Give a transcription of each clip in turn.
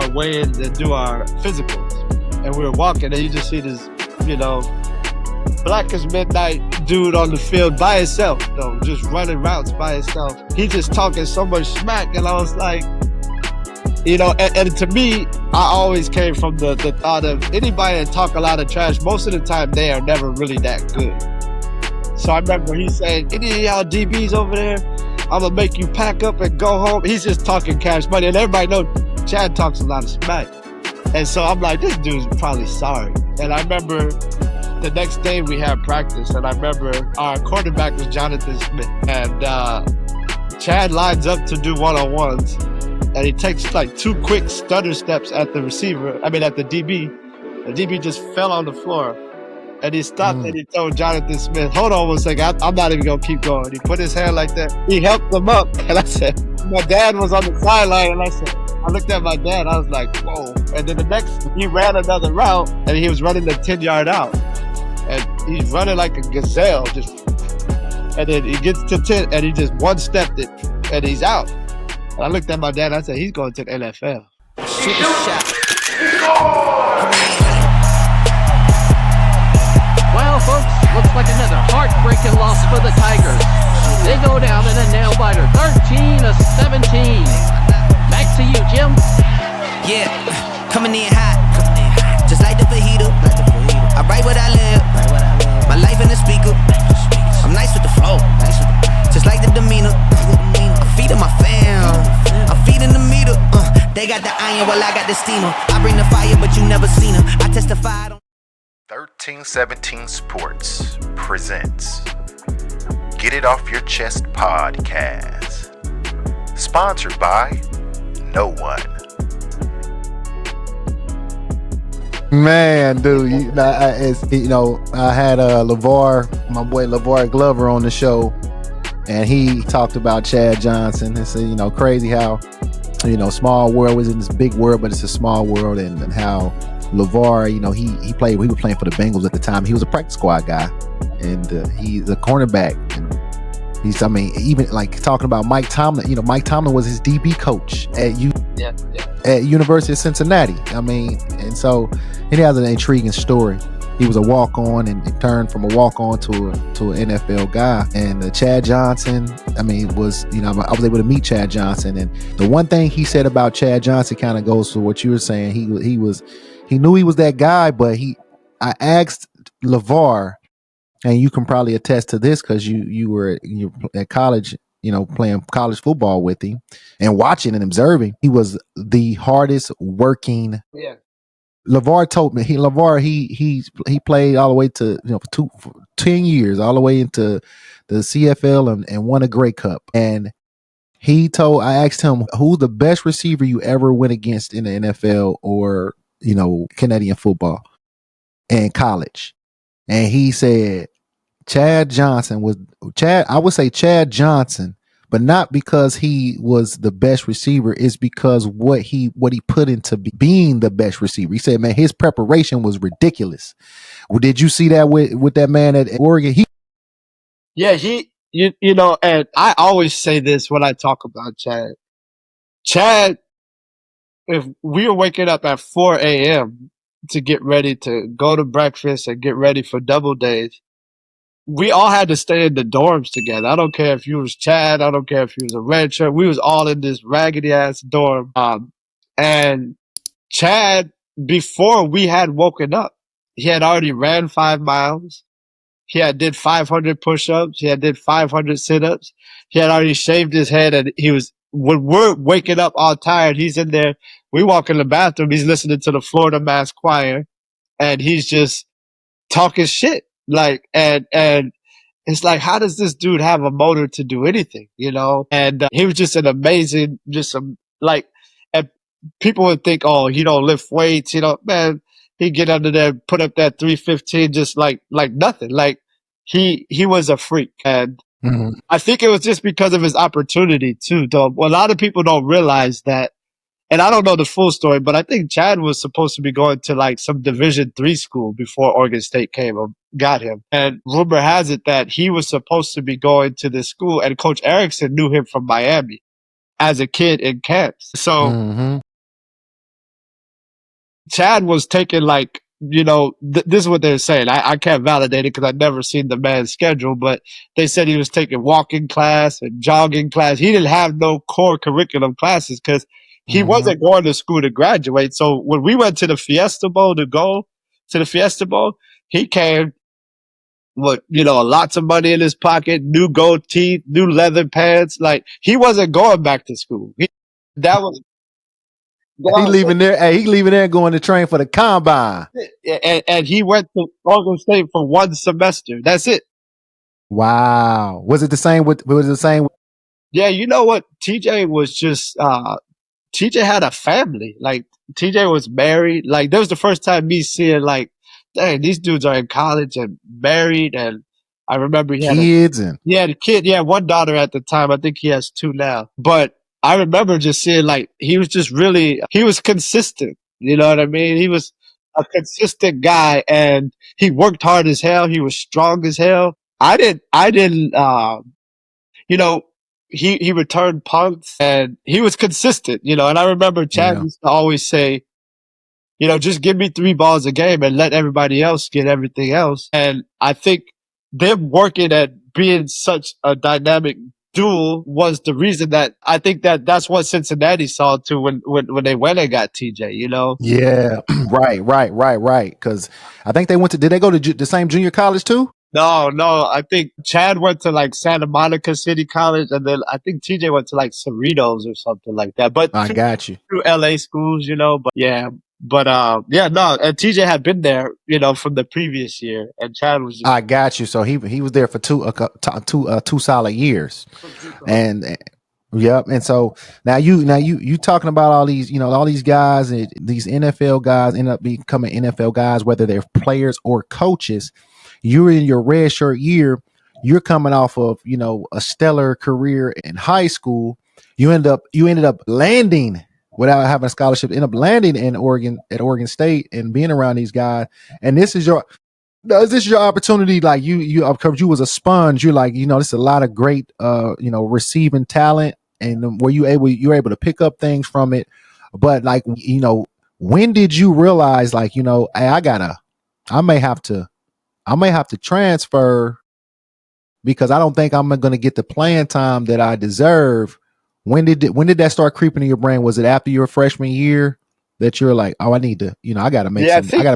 our weigh-ins and do our physicals. And we were walking, and you just see this, black as midnight dude on the field by himself, though, just running routes by himself. He just talking so much smack, and I was like, and to me, I always came from the thought of anybody that talk a lot of trash, most of the time they are never really that good. So I remember he saying, any of y'all DBs over there, I'm gonna make you pack up and go home. He's just talking cash money, and everybody knows Chad talks a lot of smack. And so I'm like, this dude's probably sorry. And I remember the next day we had practice, and I remember our quarterback was Jonathan Smith, and Chad lines up to do one-on-ones, and he takes like 2 quick stutter steps at the DB. The DB just fell on the floor, and he stopped and he told Jonathan Smith, hold on one second, I'm not even gonna keep going. He put his hand like that, he helped him up, and I said, my dad was on the sideline, and I looked at my dad, I was like, whoa. And then he ran another route, and he was running the 10-yard out. And he's running like a gazelle, and then he gets to 10, and he just one-stepped it, and he's out. And I looked at my dad, and I said, he's going to the NFL. Super shot. Well, folks, looks like another heartbreaking loss for the Tigers. They go down in a nail-biter, 13-17. Back to you, Jim. Yeah, coming in hot, just like the fajita. I write what I live, my life in the speaker. I'm nice with the flow, just like the demeanor. I'm feeding my fam, I'm feeding the meter. They got the iron, well I got the steamer. I bring the fire, but you never seen her. I testified on 1317 Sports presents Get It Off Your Chest podcast, sponsored by No One. Man, dude, I had my boy LeVar Glover on the show, and he talked about Chad Johnson and said, crazy how, small world was in this big world, but it's a small world, and how LeVar, he was playing for the Bengals at the time. He was a practice squad guy, and he's a cornerback, and even like talking about Mike Tomlin. Mike Tomlin was his DB coach at University of Cincinnati. And so it has an intriguing story. He was a walk-on and turned from a walk-on to an NFL guy. And Chad Johnson, I was able to meet Chad Johnson. And the one thing he said about Chad Johnson kind of goes to what you were saying. He knew he was that guy, but I asked LeVar, and you can probably attest to this because you were at college, playing college football with him and watching and observing. He was the hardest working. Yeah. LeVar told me he played all the way to for 10 years, all the way into the CFL and won a Grey Cup. And I asked him, who's the best receiver you ever went against in the NFL or Canadian football and college? And he said Chad Johnson. I would say Chad Johnson, but not because he was the best receiver. It's because what he put into being the best receiver. He said, man, his preparation was ridiculous. Well, did you see that with that man at Oregon? And I always say this when I talk about Chad. Chad, if we were waking up at 4 a.m. to get ready to go to breakfast and get ready for double days, we all had to stay in the dorms together. I don't care if you was Chad. I don't care if you was a red shirt. We was all in this raggedy ass dorm. And Chad, before we had woken up, he had already ran 5 miles. He had did 500 push-ups. He had did 500 sit-ups. He had already shaved his head, and when we're waking up all tired, he's in there. We walk in the bathroom. He's listening to the Florida Mass Choir, and he's just talking shit. And it's like, how does this dude have a motor to do anything, And he was just an amazing, and people would think, oh, he don't lift weights, man, he'd get under there, put up that 315 just like nothing. Like he was a freak. And I think it was just because of his opportunity too, though. A lot of people don't realize that. And I don't know the full story, but I think Chad was supposed to be going to like some Division III school before Oregon State got him. And rumor has it that he was supposed to be going to this school, and Coach Erickson knew him from Miami as a kid in camps. So Chad was taking like, this is what they're saying. I can't validate it because I've never seen the man's schedule, but they said he was taking walking class and jogging class. He didn't have no core curriculum classes because he wasn't going to school to graduate. So when we went to the Fiesta Bowl to go to the Fiesta Bowl, he came with, lots of money in his pocket, new gold teeth, new leather pants. Like he wasn't going back to school. That was He leaving there. Hey, he leaving there going to train for the combine. and he went to Oregon State for one semester. That's it. Wow. Was it the same with? Was it the same? Yeah, you know what? TJ was just TJ had a family. Like TJ was married. Like that was the first time me seeing like, dang, these dudes are in college and married. And I remember he had a kid. Yeah, one daughter at the time. I think he has two now. But I remember just seeing like he was consistent. You know what I mean? He was a consistent guy and he worked hard as hell. He was strong as hell. I didn't you know, he returned punts and he was consistent, and I remember Chad used to always say, just give me 3 balls a game and let everybody else get everything else. And I think them working at being such a dynamic duel was the reason that I think that's what Cincinnati saw too when they went and got TJ, Yeah, right. Because I think did they go to the same junior college too? No, I think Chad went to like Santa Monica City College, and then I think TJ went to like Cerritos or something like that. But I got you. Through LA schools, but yeah. But no, and TJ had been there, from the previous year, and Chad was. I got you. So he was there for two solid years, and yep. And so now you talking about all these all these guys, these NFL guys end up becoming NFL guys, whether they're players or coaches. You're in your red shirt year. You're coming off of a stellar career in high school. You ended up landing without having a scholarship. End up landing in Oregon State and being around these guys. And this is your opportunity. Like you was a sponge. You're like this is a lot of great receiving talent, and were you're able to pick up things from it. But like when did you realize like hey, I may have to transfer because I don't think I'm going to get the playing time that I deserve. When did that start creeping in your brain? Was it after your freshman year that you're like, oh, I need to, I got to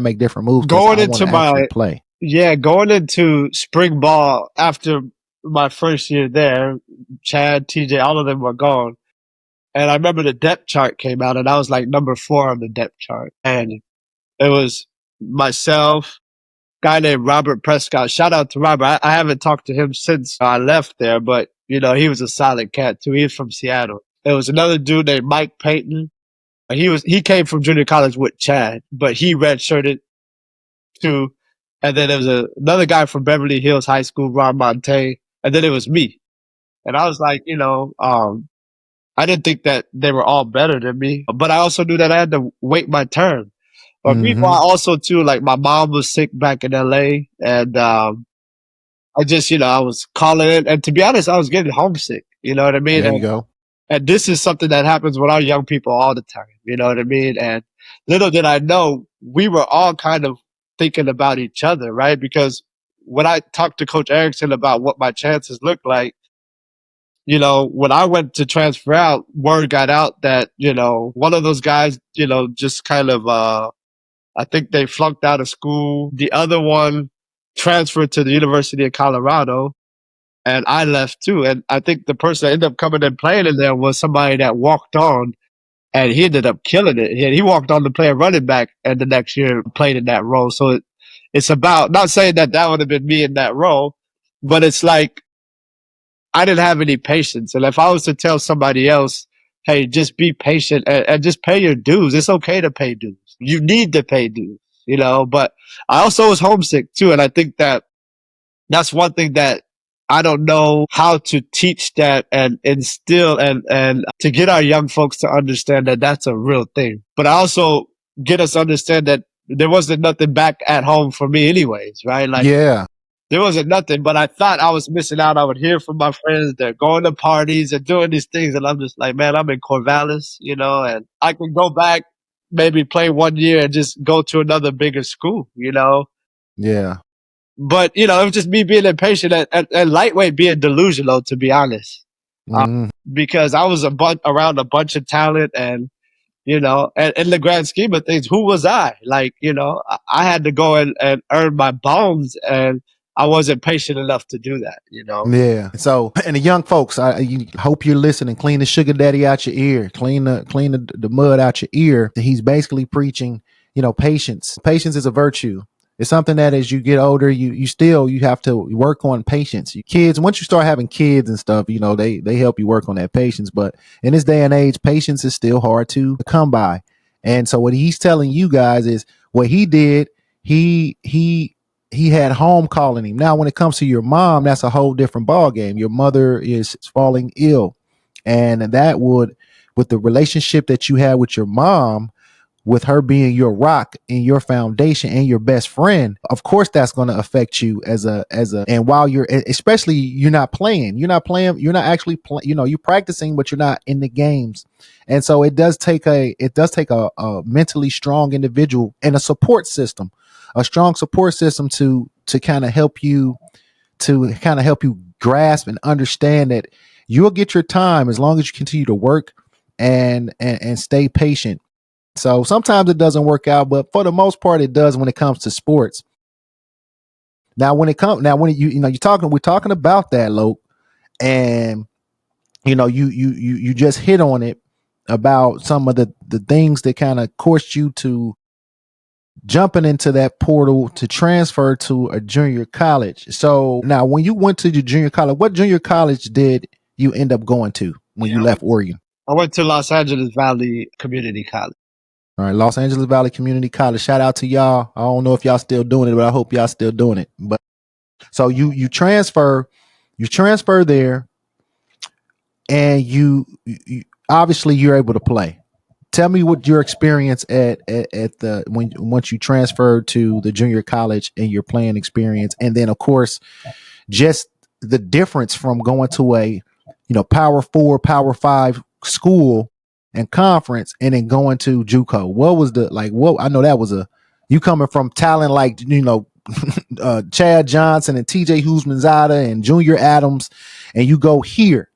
make different moves going into my play. Yeah, going into spring ball after my first year there, Chad, TJ, all of them were gone. And I remember the depth chart came out, and I was like number 4 on the depth chart. And it was myself, guy named Robert Prescott. Shout out to Robert. I haven't talked to him since I left there, but he was a solid cat too. He was from Seattle. There was another dude named Mike Payton. He came from junior college with Chad, but he redshirted too. And then there was another guy from Beverly Hills High School, Ron Monte. And then it was me. And I was like, I didn't think that they were all better than me, but I also knew that I had to wait my turn. But meanwhile, also too, like my mom was sick back in LA, and I just, I was calling it. And to be honest, I was getting homesick. You know what I mean? There you go. And this is something that happens with our young people all the time. You know what I mean? And little did I know, we were all kind of thinking about each other, right? Because when I talked to Coach Erickson about what my chances looked like, when I went to transfer out, word got out that, one of those guys, just kind of, I think they flunked out of school. The other one transferred to the University of Colorado, and I left too. And I think the person that ended up coming and playing in there was somebody that walked on, and he ended up killing it. He walked on to play a running back, and the next year played in that role. So it's about, not saying that would have been me in that role, but it's like, I didn't have any patience. And if I was to tell somebody else, hey, just be patient and just pay your dues. It's okay to pay dues. You need to pay dues, but I also was homesick too. And I think that's one thing that I don't know how to teach that and instill and to get our young folks to understand that that's a real thing. But I also get us to understand that there wasn't nothing back at home for me anyways, right? Like, yeah. There wasn't nothing, but I thought I was missing out. I would hear from my friends, they're going to parties and doing these things. And I'm just like, man, I'm in Corvallis, and I can go back maybe play 1 year and just go to another bigger school, you know? Yeah. But, you know, it was just me being impatient and lightweight being delusional, to be honest. Mhm. Because I was around a bunch of talent and, you know, and in the grand scheme of things, who was I? Like, you know, I had to go and earn my bones, and I wasn't patient enough to do that, you know? Yeah. So, and the young folks, I hope you're listening. Clean the sugar daddy out your ear. Clean the mud out your ear. He's basically preaching, you know, patience. Patience is a virtue. It's something that as you get older, you have to work on patience. Kids, once you start having kids and stuff, you know, they help you work on that patience. But in this day and age, patience is still hard to come by. And so what he's telling you guys is what he did. He had home calling him. Now, when it comes to your mom, that's a whole different ball game. Your mother is falling ill, and that would, with the relationship that you had with your mom, with her being your rock and your foundation and your best friend, of course that's going to affect you and while you're, especially you're not playing, you're not actually playing, you know, you're practicing, but you're not in the games. And so it does take a mentally strong individual and a strong support system to kind of help you grasp and understand that you'll get your time as long as you continue to work and stay patient. So sometimes it doesn't work out, but for the most part, it does when it comes to sports. Now, when we're talking about that, Loke, and you know, you just hit on it about some of the things that kind of caused you to jumping into that portal to transfer to a junior college. So now, when you went to your junior college, what junior college did you end up going to when you left Oregon? I went to Los Angeles Valley Community College. All right, Los Angeles Valley Community College. Shout out to y'all. I don't know if y'all still doing it, but I hope y'all still doing it. But so you transfer there, and you obviously you're able to play. Tell me what your experience at the when once you transferred to the junior college and your playing experience, and then of course just the difference from going to a power 4, power 5 school and conference, and then going to JUCO. What was the like? What I know that was you coming from talent like Chad Johnson and TJ Houshmandzadeh and Junior Adams, and you go here.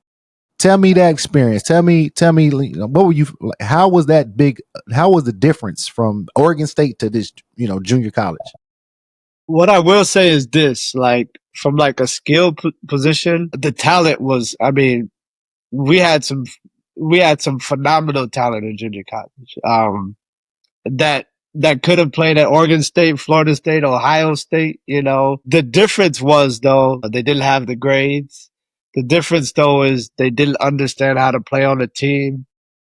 Tell me that experience. Tell me, what were you? How was that big? How was the difference from Oregon State to this, junior college? What I will say is this, like from like a skill position, the talent was, I mean, we had some phenomenal talent in junior college. That could have played at Oregon State, Florida State, Ohio State, The difference was though, they didn't have the grades. The difference though is they didn't understand how to play on a team.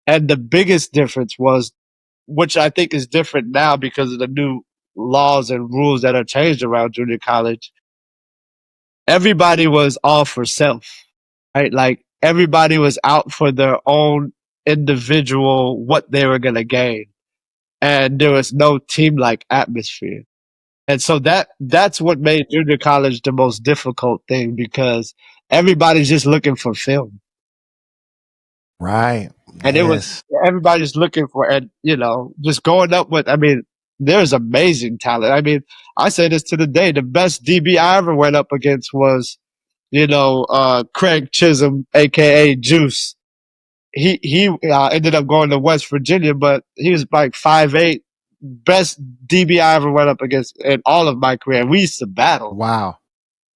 And the biggest difference was, which I think is different now because of the new laws and rules that are changed around junior college. Everybody was all for self, right? Like everybody was out for their own individual, what they were going to gain. And there was no team like atmosphere. And so that's what made junior college the most difficult thing, because everybody's just looking for film. Right. And it was everybody's looking for, and just going up with, I mean, there's amazing talent. I mean, I say this to the day, the best DB I ever went up against was, Craig Chisholm, aka Juice. He ended up going to West Virginia, but he was like 5'8", best DB I ever went up against in all of my career. We used to battle. Wow.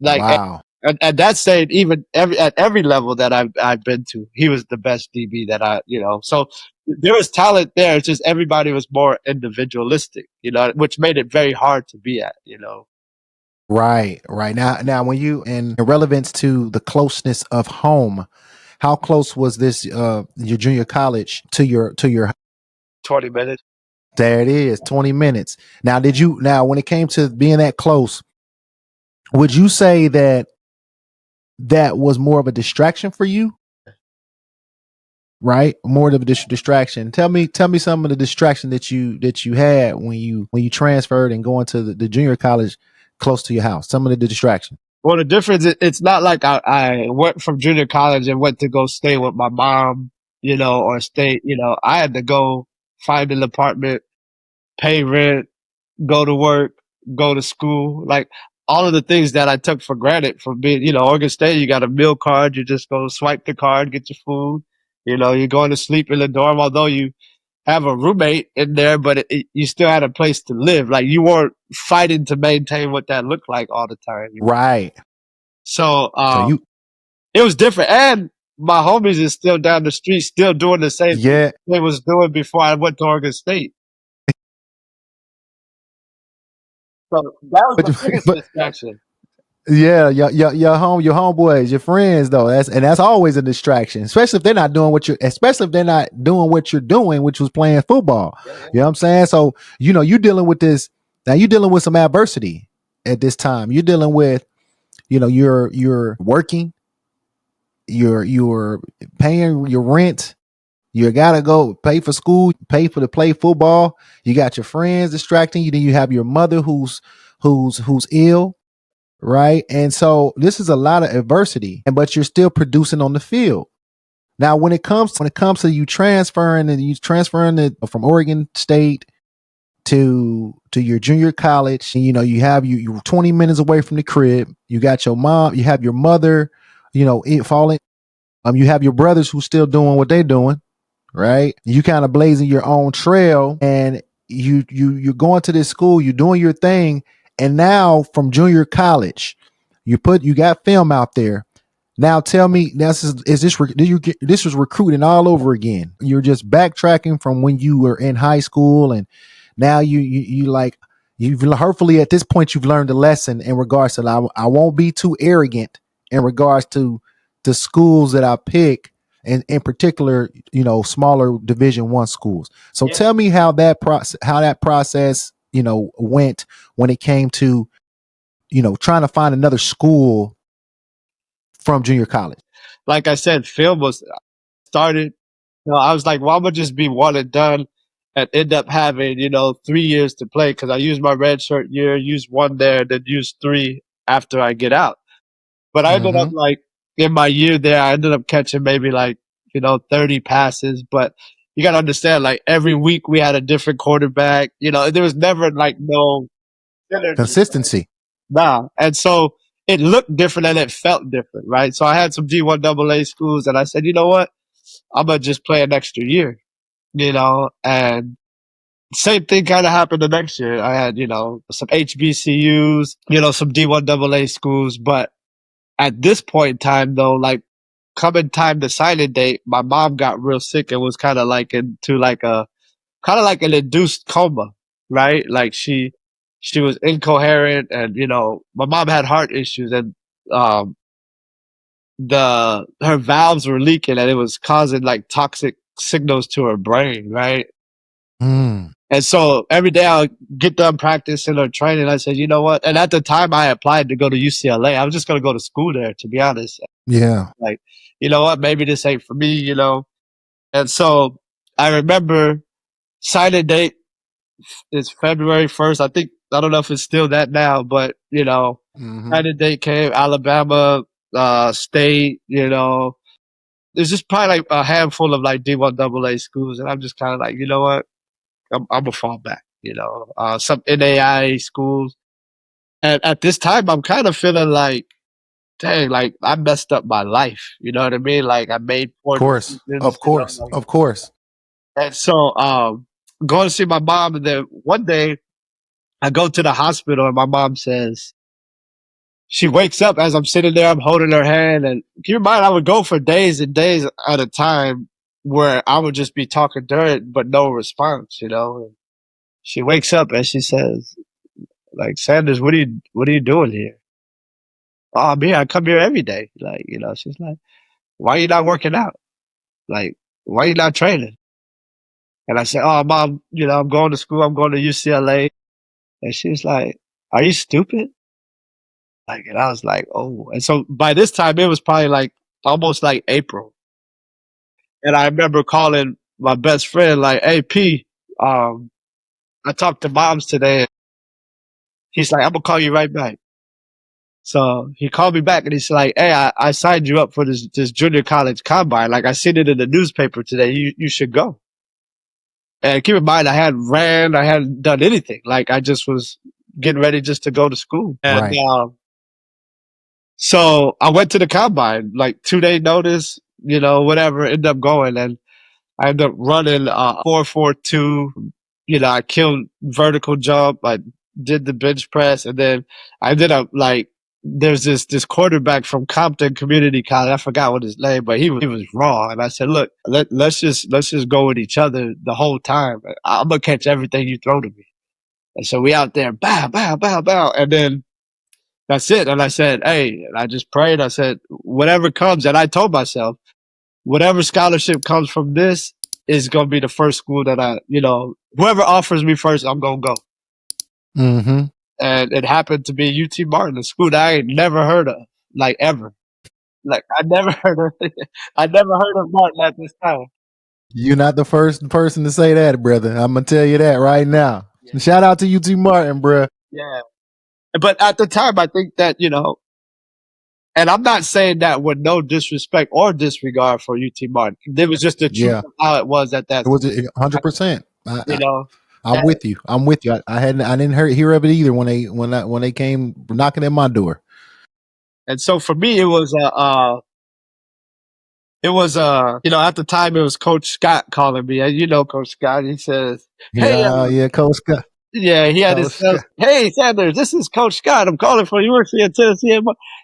Like, wow. And that's saying even at every level that I've been to, he was the best DB that so there was talent there. It's just everybody was more individualistic, which made it very hard to be at, Right. Now when you, in relevance to the closeness of home, how close was this your junior college to your 20 minutes. There it is, 20 minutes. Now when it came to being that close, would you say that was more of a distraction for you? Right, more of a distraction. Tell me some of the distraction that you had when you transferred and going to the junior college close to your house. Some of the distraction. Well, the difference, it's not like I went from junior college and went to go stay with my mom, or stay, I had to go find an apartment, pay rent, go to work, go to school. Like all of the things that I took for granted from being, Oregon State, you got a meal card. You just go swipe the card, get your food. You're going to sleep in the dorm, although you have a roommate in there, but you still had a place to live. Like you weren't fighting to maintain what that looked like all the time. Right. So, So you, it was different. And my homies is still down the street, still doing the same yeah. thing they was doing before I went to Oregon State. So that was the biggest But distraction. yeah, your homeboys, your friends though. That's always a distraction, especially if they're not doing what you're doing, which was playing football. Yeah. You know what I'm saying? So, you dealing with this now, you're dealing with some adversity at this time. You're dealing with, you're working, you're paying your rent, you gotta go pay for school, pay for to play football. You got your friends distracting you. Then you have your mother who's ill, right? And so this is a lot of adversity, but you're still producing on the field. Now, when it comes to you transferring from Oregon State to your junior college, and you have you're 20 minutes away from the crib. You got your mom, you have your mother, falling. You have your brothers who's still doing what they're doing, right? You kind of blazing your own trail, and you're going to this school, you're doing your thing, and now from junior college, you got film out there. Now tell me, this was recruiting all over again. You're just backtracking from when you were in high school, and now you've hopefully at this point you've learned a lesson in regards to I won't be too arrogant in regards to the schools that I pick, and in particular, smaller Division I schools. So tell me how that process, went when it came to, trying to find another school from junior college. Like I said, film was started. I was like, well, I'm gonna just be one and done, and end up having 3 years to play because I used my red shirt year, used one there, then used 3 after I get out. But I ended up like in my year there, I ended up catching maybe like 30 passes. But you got to understand, like every week we had a different quarterback. There was never like no Consistency. Nah. And so it looked different and it felt different, right? So I had some D1 AA schools and I said, you know what? I'm going to just play an extra year, and same thing kind of happened the next year. I had, some HBCUs, some D1 AA schools. But at this point in time, though, like coming time to signing date, my mom got real sick and was kind of like into like an induced coma, right? Like she was incoherent, and my mom had heart issues, and um her valves were leaking, and it was causing like toxic signals to her brain, right? And so every day I'll get done practicing or training. I said, you know what? And at the time I applied to go to UCLA. I was just going to go to school there, to be honest. Yeah. Like, you know what? Maybe this ain't for me, And so I remember signing date is February 1st. I don't know if it's still that now, but, signing date came, Alabama, State, there's just probably like a handful of like D1 AA schools. And I'm just kind of like, you know what? I'm gonna fall back, some NAIA schools. And at this time, I'm kind of feeling like, dang, like I messed up my life. You know what I mean? Like I made poor decisions. Of course. And so, going to see my mom, and then one day I go to the hospital, and my mom says, she wakes up as I'm sitting there, I'm holding her hand, and keep in mind, I would go for days and days at a time where I would just be talking to her, but no response, And she wakes up and she says, like, Sanders, what are you doing here? Oh, I'm here. I come here every day. Like, she's like, why are you not working out? Like, why are you not training? And I said, oh, mom, I'm going to school. I'm going to UCLA. And she's like, are you stupid? Like, and I was like, oh. And so by this time, it was probably like almost like April. And I remember calling my best friend, like, hey, P, I talked to moms today. He's like, I'm going to call you right back. So he called me back and he's like, hey, I signed you up for this junior college combine. Like I seen it in the newspaper today. You should go. And keep in mind, I hadn't done anything. Like I just was getting ready just to go to school. And Right. so I went to the combine, like 2-day notice, whatever, ended up going. And I ended up running 4.42. I killed vertical jump. I did the bench press, and then I ended up like there's this quarterback from Compton Community College. I forgot what his name, but he was raw. And I said, look, let's just go with each other the whole time. I'm gonna catch everything you throw to me. And so we out there, bow, bow, bow, bow, and then that's it. And I said, hey, and I just prayed. I said, whatever comes, and I told myself, whatever scholarship comes from this is going to be the first school that whoever offers me first, I'm going to go. Mm-hmm. And it happened to be UT Martin, a school that I ain't never heard of, like ever. Like I never heard of Martin at this time. You're not the first person to say that, brother. I'm going to tell you that right now. Yeah. Shout out to UT Martin, bro. Yeah. But at the time, I think that, and I'm not saying that with no disrespect or disregard for UT Martin. It was just the truth of how it was at that. It was 100%. I'm with you. I didn't hear of it either when they came knocking at my door. And so for me, it was at the time it was Coach Scott calling me. Coach Scott. He says, "Hey, Coach Scott." Yeah, he had his "Hey, Sanders, this is Coach Scott. I'm calling from University of Tennessee."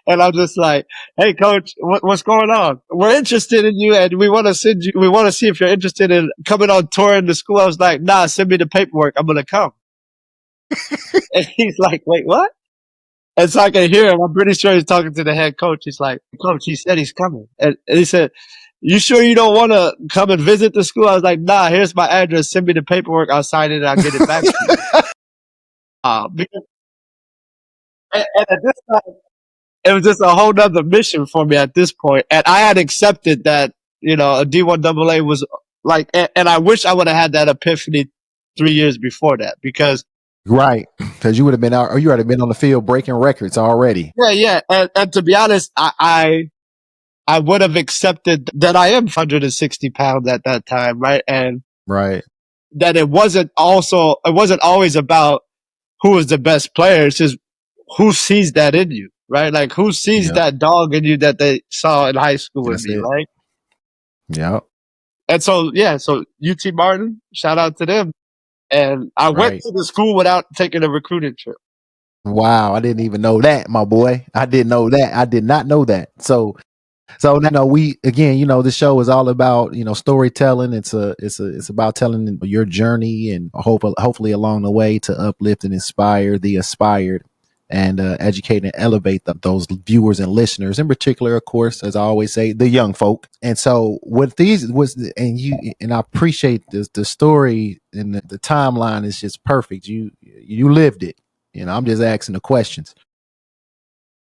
And I'm just like, "Hey, Coach, what's going on? We're interested in you, and we want to send you. We want to see if you're interested in coming on tour in the school." I was like, "Nah, send me the paperwork. I'm gonna come." And he's like, "Wait, what?" And so I can hear him. I'm pretty sure he's talking to the head coach. He's like, "Coach, he said he's coming," and he said, "You sure you don't want to come and visit the school?" I was like, "Nah, here's my address. Send me the paperwork. I'll sign it and I'll get it back to you." Because, and at this time, it was just a whole nother mission for me at this point. And I had accepted that, a D1AA was like, and I wish I would have had that epiphany 3 years before that, because right, because you would have been out, or you would have been on the field breaking records already. Yeah. And to be honest, I would have accepted that I am 160 pounds at that time. Right. And right, that it wasn't always about who is the best player. It's just who sees that in you, right? Like who sees that dog in you that they saw in high school with me, right? Yeah. And so, so UT Martin, shout out to them. And I went to the school without taking a recruiting trip. Wow, I didn't even know that, my boy. I didn't know that. I did not know that. So now we again, the show is all about storytelling. It's about telling your journey and hopefully along the way to uplift and inspire the aspired and educate and elevate those viewers and listeners, in particular, of course, as I always say, the young folk. And so what these was, and I appreciate the story and the timeline is just perfect. You lived it. I'm just asking the questions.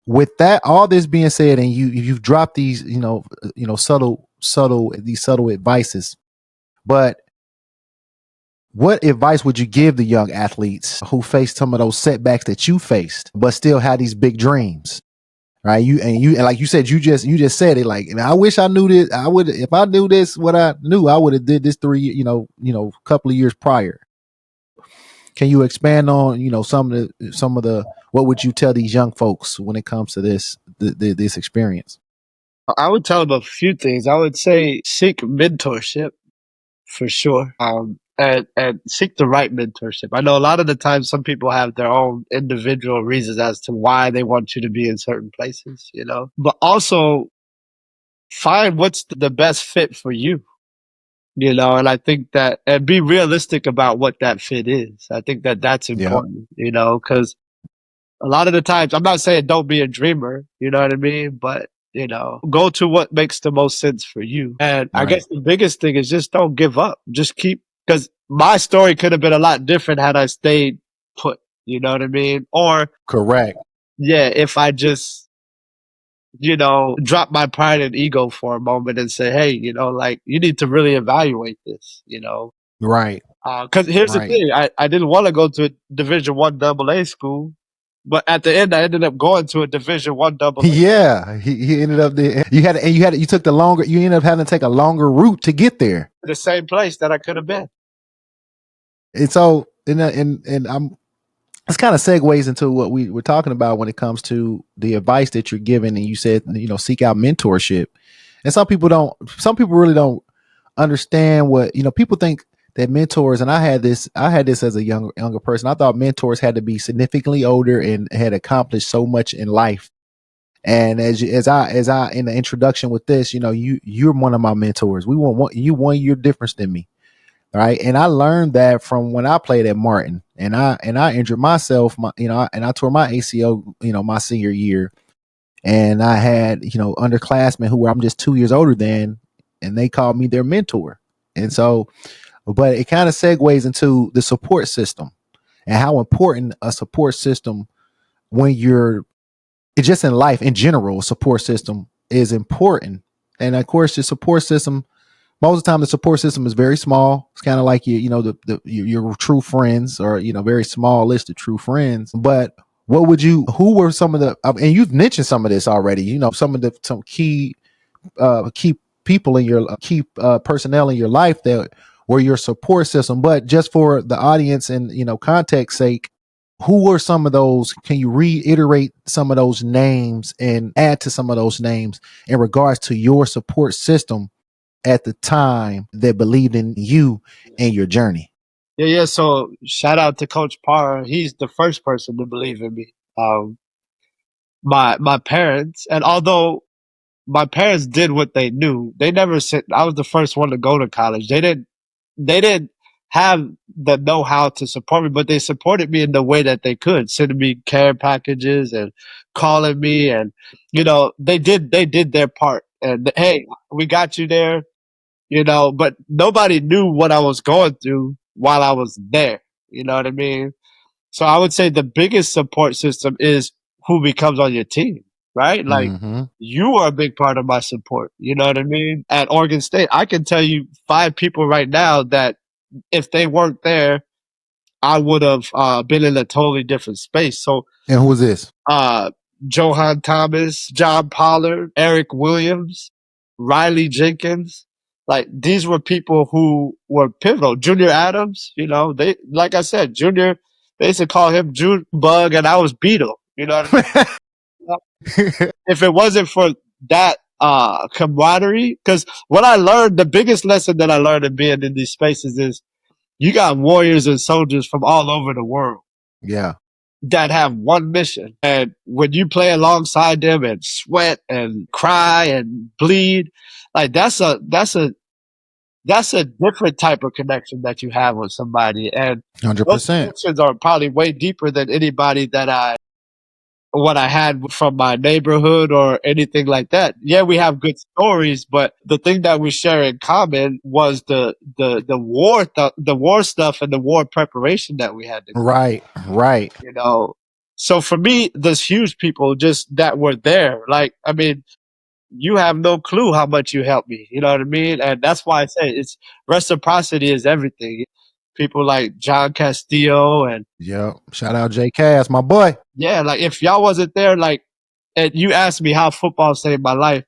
With that, all this being said, and you've dropped these, subtle advices, but what advice would you give the young athletes who faced some of those setbacks that you faced, but still had these big dreams, right? And like you said, you just said it. Like, I wish I knew this. I would, if I knew this, what I knew, I would have did this couple of years prior. Can you expand on, some of the, what would you tell these young folks when it comes to this experience? I would tell them a few things. I would say seek mentorship for sure. And seek the right mentorship. I know a lot of the time some people have their own individual reasons as to why they want you to be in certain places, but also find what's the best fit for you. And I think that, and be realistic about what that fit is. I think that that's important, because a lot of the times, I'm not saying don't be a dreamer, you know what I mean? But, go to what makes the most sense for you. And I guess the biggest thing is just don't give up. Just keep, because my story could have been a lot different had I stayed put, you know what I mean? Or correct. Yeah, if I just, drop my pride and ego for a moment and say, hey, like you need to really evaluate this, Right. Because here's the thing, I didn't want to go to a Division I AA school, but at the end I ended up going to a Division I AA. Yeah, he ended up there. You ended up having to take a longer route to get there. The same place that I could have been. And so, and I'm, this kind of segues into what we were talking about when it comes to the advice that you're giving. And you said, seek out mentorship. And some people really don't understand what, people think that mentors, and I had this as a younger person. I thought mentors had to be significantly older and had accomplished so much in life. And as I in the introduction with this, you're one of my mentors. We want you 1 year difference than me. Right. And I learned that from when I played at Martin, and I injured myself, and I tore my ACL, my senior year. And I had, underclassmen who were I'm just 2 years older than, and they called me their mentor. And so, but it kind of segues into the support system and how important a support system, when you're, it's just in life in general, a support system is important. And of course, the support system, most of the time the support system is very small. It's kind of like your true friends, or very small list of true friends. But who were some of the, and you've mentioned some of this already, some key people in your key personnel in your life that were your support system. But just for the audience and context sake, who were some of those? Can you reiterate some of those names and add to some of those names in regards to your support system at the time that believed in you and your journey? Yeah. So shout out to Coach Parr. He's the first person to believe in me. My parents, and although my parents did what they knew, they never said I was the first one to go to college. They didn't have the know-how to support me, but they supported me in the way that they could, sending me care packages and calling me, and they did their part. And hey, we got you there, but nobody knew what I was going through while I was there. You know what I mean? So I would say the biggest support system is who becomes on your team, right? Like Mm-hmm. you are a big part of my support. You know what I mean? At Oregon State, I can tell you 5 people right now that if they weren't there, I would have been in a totally different space. So, And who was this? uh, Johan Thomas, John Pollard, Eric Williams, Riley Jenkins. Like these were people who were pivotal. Junior Adams, they, like I said, Junior, they used to call him June Bug, and I was Beetle. You know what I mean? If it wasn't for that camaraderie, because what I learned, the biggest lesson that I learned in being in these spaces is you got warriors and soldiers from all over the world Yeah. that have one mission. And when you play alongside them and sweat and cry and bleed, like that's a different type of connection that you have with somebody. And those 100%. connections are probably way deeper than anybody that what I had from my neighborhood or anything like that. Yeah, we have good stories, but the thing that we share in common was the war stuff and the war preparation that we had to go. Right. Right. So for me, there's huge people just that were there. Like, I mean, you have no clue how much you helped me. You know what I mean? And that's why I say it's reciprocity is everything. People like John Castillo and Yeah. Shout out J Cass, my boy. yeah, like if y'all wasn't there, like, and you asked me how football saved my life,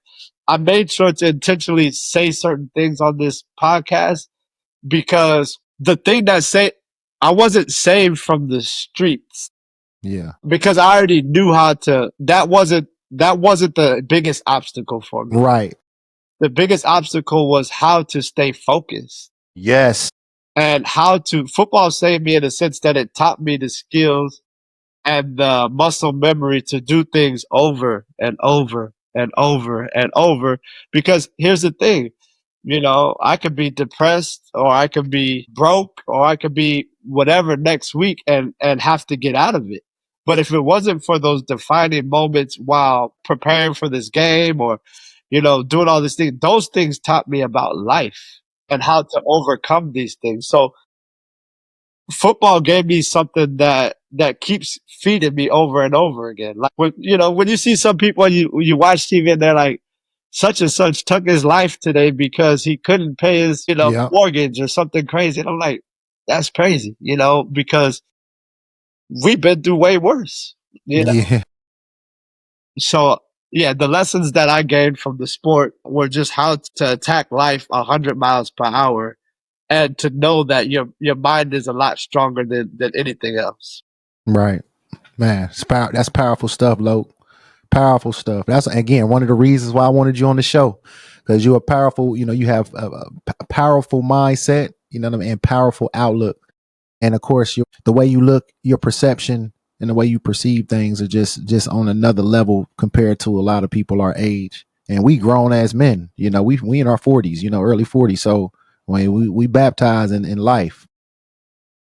I made sure to intentionally say certain things on this podcast because the thing that I wasn't saved from the streets Yeah. because I already knew how to. That wasn't the biggest obstacle for me. Right. The biggest obstacle was how to stay focused Yes. and how to. Football saved me in the sense that it taught me the skills and the muscle memory to do things over and over and over and over. Because here's the thing, I could be depressed or I could be broke or I could be whatever next week and have to get out of it. But if it wasn't for those defining moments while preparing for this game or, doing all these things, those things taught me about life and how to overcome these things. So football gave me something that keeps feeding me over and over again. Like when you see some people you watch TV and they're like, such and such took his life today because he couldn't pay his Yeah. mortgage or something crazy. And I'm like, that's crazy, because we've been through way worse. Yeah. So yeah, the lessons that I gained from the sport were just how to attack life 100 miles per hour and to know that your mind is a lot stronger than anything else. Right, man. That's powerful stuff, Loke. Powerful stuff. That's again one of the reasons why I wanted you on the show, because you're a powerful. You have a powerful mindset. You know what I mean, and powerful outlook. And of course, the way you look, your perception, and the way you perceive things are just on another level compared to a lot of people our age. And we grown as men. We in our 40s. Early 40s. So when we baptized in life.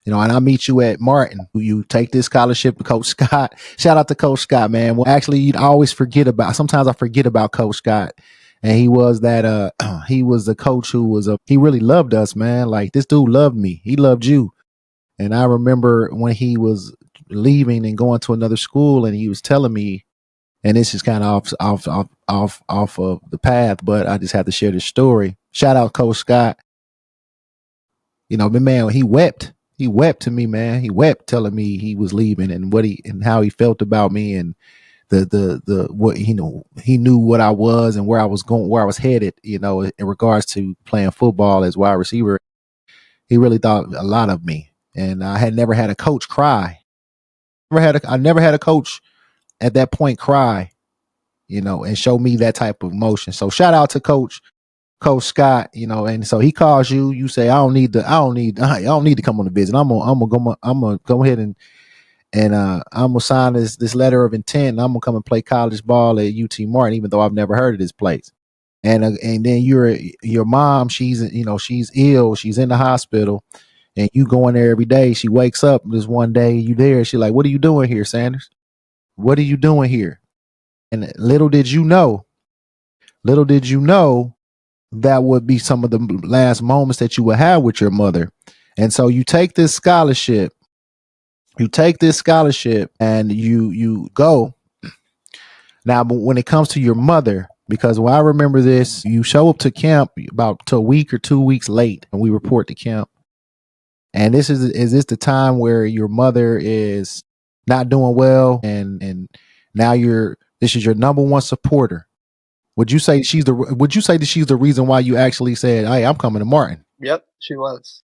And I meet you at Martin. You take this scholarship to Coach Scott. Shout out to Coach Scott, man. Well, actually, sometimes I forget about Coach Scott. And he was he was the coach he really loved us, man. Like, this dude loved me. He loved you. And I remember when he was leaving and going to another school, and he was telling me, and this is kind of off of the path, but I just have to share this story. Shout out Coach Scott. Man, he wept. He wept to me, man. He wept telling me he was leaving and how he felt about me, and the what he knew what I was and where I was going, where I was headed, in regards to playing football as wide receiver. He really thought a lot of me. And I had never had a coach cry. I never had a coach at that point cry, and show me that type of emotion. So shout out to Coach Scott, and so he calls you. You say, I don't need to come on the visit. I'm gonna go ahead and I'm gonna sign this letter of intent. And I'm gonna come and play college ball at UT Martin, even though I've never heard of this place. And then your mom, she's ill. She's in the hospital, and you go in there every day. She wakes up this one day, you there. She's like, "What are you doing here, Sanders? What are you doing here?" And little did you know that would be some of the last moments that you would have with your mother. And so you take this scholarship, and you go. Now, but when it comes to your mother, because when I remember this, you show up to camp about a week or 2 weeks late, and we report to camp. And is this the time where your mother is not doing well, and now this is your number one supporter? Would you say that she's the reason why you actually said, "Hey, I'm coming to Martin"? Yep, she was.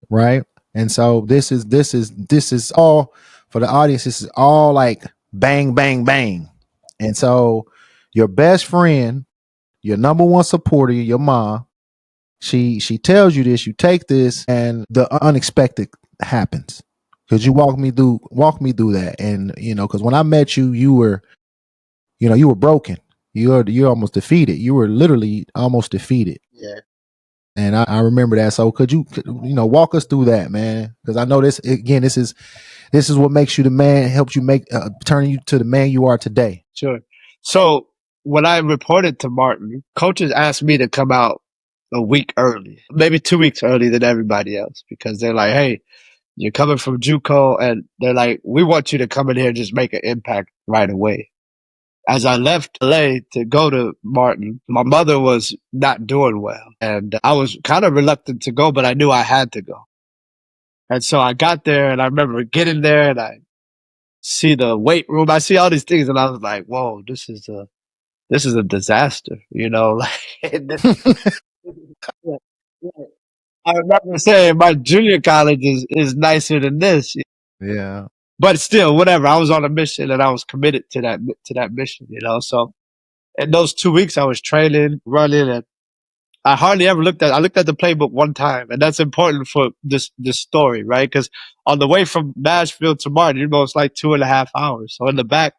Right. And so this is all for the audience. This is all like bang, bang, bang. And so your best friend, your number one supporter, your mom, she tells you this, you take this, and the unexpected happens. Could you walk me through that? And because when I met you, you were broken. You're almost defeated. You were literally almost defeated. Yeah. And I remember that. So could you walk us through that, man? Because I know this is what makes you the man, helps you turn you to the man you are today. Sure. So when I reported to Martin, coaches asked me to come out a week early, maybe 2 weeks early than everybody else, because they're like, "Hey, you're coming from JUCO," and they're like, "We want you to come in here and just make an impact right away." As I left LA to go to Martin, my mother was not doing well, and I was kind of reluctant to go, but I knew I had to go. And so I got there, and I remember getting there, and I see the weight room. I see all these things, and I was like, "Whoa, this is a disaster," I remember saying my junior college is nicer than this, Yeah. but still, whatever. I was on a mission, and I was committed to that mission, So in those 2 weeks, I was training, running, and I hardly ever I looked at the playbook one time, and that's important for this story, right? Because on the way from Nashville to Martin, it's like 2.5 hours. So in the back,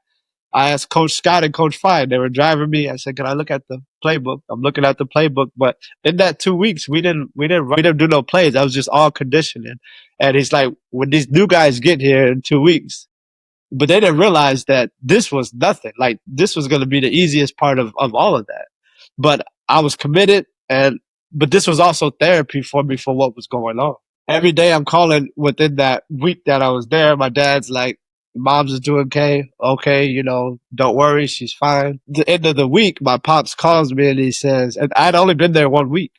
I asked Coach Scott and Coach Fine. They were driving me. I said, "Can I look at the playbook?" I'm looking at the playbook, but in that 2 weeks, we didn't do no plays. That was just all conditioning. And he's like, "When these new guys get here in 2 weeks," but they didn't realize that this was nothing. Like, this was going to be the easiest part of all of that. But I was committed, but this was also therapy for me for what was going on. Every day I'm calling within that week that I was there. My dad's like, "Mom's is doing okay. Okay, don't worry, she's fine." The end of the week, my pops calls me and he says, and I'd only been there 1 week.